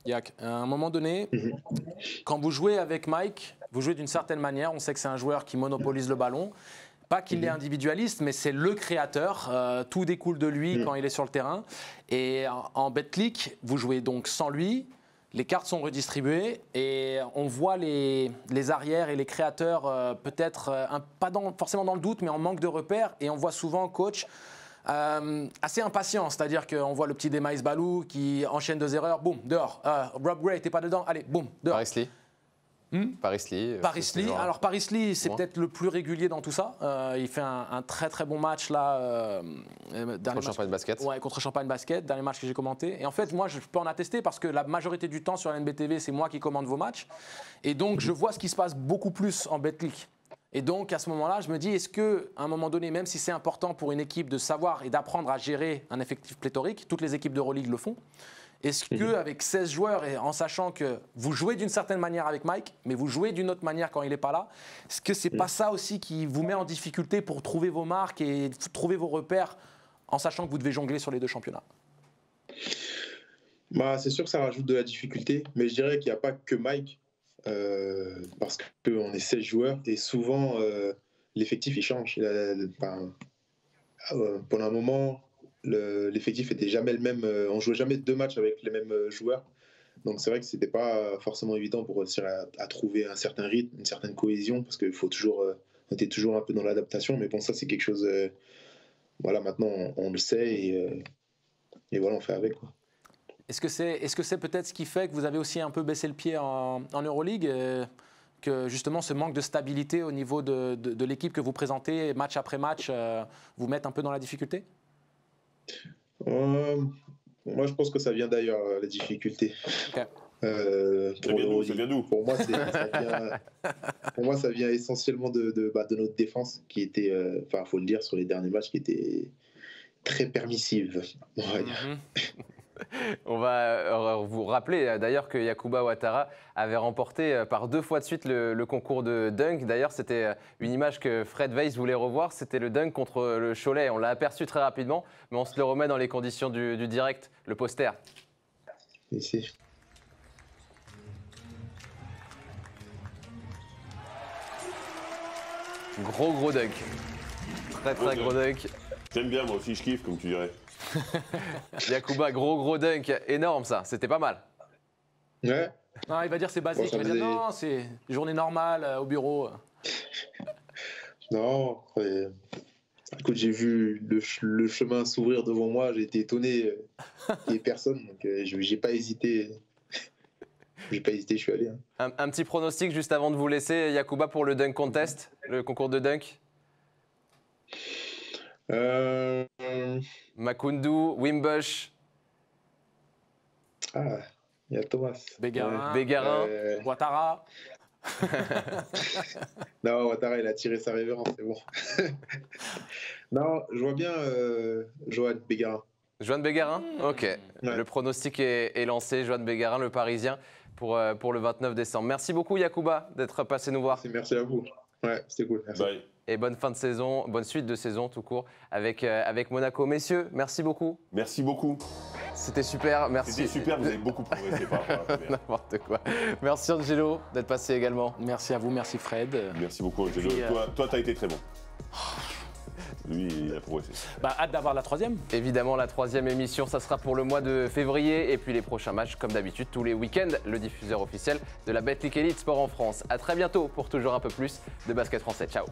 Yak. À un moment donné, quand vous jouez avec Mike, vous jouez d'une certaine manière. On sait que c'est un joueur qui monopolise le ballon. Pas qu'il est individualiste, mais c'est le créateur. Tout découle de lui quand il est sur le terrain. Et en Betclic, vous jouez donc sans lui. Les cartes sont redistribuées et on voit les arrières et les créateurs peut-être pas forcément dans le doute, mais en manque de repères. Et on voit souvent coach assez impatient, c'est-à-dire qu'on voit le petit Demaïs Balou qui enchaîne 2 erreurs, boum, dehors. Rob Gray, t'es pas dedans, allez, boum, dehors. Paris Lee. Paris Lee. Alors Paris Lee, c'est peut-être le plus régulier dans tout ça. Il fait un très très bon match là. Contre Champagne Basket. Ouais, contre Champagne Basket, dernier match que j'ai commenté. Et en fait, moi, je peux en attester parce que la majorité du temps sur la NBTV, c'est moi qui commande vos matchs. Et donc, je vois ce qui se passe beaucoup plus en Betclic. Et donc, à ce moment-là, je me dis, est-ce qu'à un moment donné, même si c'est important pour une équipe de savoir et d'apprendre à gérer un effectif pléthorique, toutes les équipes d'Euroleague le font, est-ce qu'avec 16 joueurs, et en sachant que vous jouez d'une certaine manière avec Mike, mais vous jouez d'une autre manière quand il n'est pas là, est-ce que c'est pas ça aussi qui vous met en difficulté pour trouver vos marques et trouver vos repères en sachant que vous devez jongler sur les deux championnats? Bah, c'est sûr que ça rajoute de la difficulté, mais je dirais qu'il n'y a pas que Mike, parce qu'on est 16 joueurs et souvent l'effectif il change. Pendant un moment, l'effectif était jamais le même. On jouait jamais 2 matchs avec les mêmes joueurs. Donc c'est vrai que c'était pas forcément évident pour réussir à trouver un certain rythme, une certaine cohésion, parce qu'il faut toujours, on était toujours un peu dans l'adaptation. Mais bon, ça c'est quelque chose. Voilà, maintenant on le sait et voilà, on fait avec quoi. Est-ce que c'est peut-être ce qui fait que vous avez aussi un peu baissé le pied en Euroleague, que justement ce manque de stabilité au niveau de l'équipe que vous présentez match après match vous mette un peu dans la difficulté? Moi, je pense que ça vient d'ailleurs, la difficulté. Okay. Ça vient d'où? Pour moi, ça vient essentiellement de notre défense, qui était, enfin, faut le dire, sur les derniers matchs, qui était très permissive. On va vous rappeler d'ailleurs que Yacouba Ouattara avait remporté par 2 fois de suite le concours de dunk. D'ailleurs, c'était une image que Fred Weiss voulait revoir. C'était le dunk contre le Cholet. On l'a aperçu très rapidement, mais on se le remet dans les conditions du direct, le poster. Ici. Gros dunk. Très gros dunk. J'aime bien, moi aussi, je kiffe, comme tu dirais. Yacouba, gros dunk, énorme ça, c'était pas mal. Ouais. Non, il va dire c'est basique, il va dire non, c'est une journée normale au bureau. Non, écoute, j'ai vu le chemin s'ouvrir devant moi, j'ai été étonné qu'il n'y ait personne, donc j'ai pas hésité. J'ai pas hésité, je suis allé. Hein. Un petit pronostic juste avant de vous laisser, Yacouba, pour le dunk contest, le concours de dunk. Makoundou, Wimbush. Ah, il y a Thomas. Bégarin. Ouattara. Non, Ouattara, il a tiré sa révérence, c'est bon. Non, je vois bien Johan Bégarin. Joan Bégarin. Ok. Ouais. Le pronostic est lancé. Joan Bégarin, le Parisien, pour le 29 décembre. Merci beaucoup, Yacouba, d'être passé nous voir. Merci à vous. Ouais, c'était cool. Merci. Bye. Et bonne fin de saison, bonne suite de saison tout court avec Monaco. Messieurs, merci beaucoup. Merci beaucoup. C'était super. Merci. C'était super, vous avez beaucoup progressé par rapport à la première. N'importe quoi. Merci Angelo d'être passé également. Merci à vous, merci Fred. Merci beaucoup, Angelo. Puis, Toi, t'as été très bon. Lui, il a progressé. Hâte d'avoir la 3e. Évidemment, la 3e émission, ça sera pour le mois de février. Et puis les prochains matchs, comme d'habitude, tous les week-ends, le diffuseur officiel de la Betclic Elite Sport en France. À très bientôt pour toujours un peu plus de basket français. Ciao.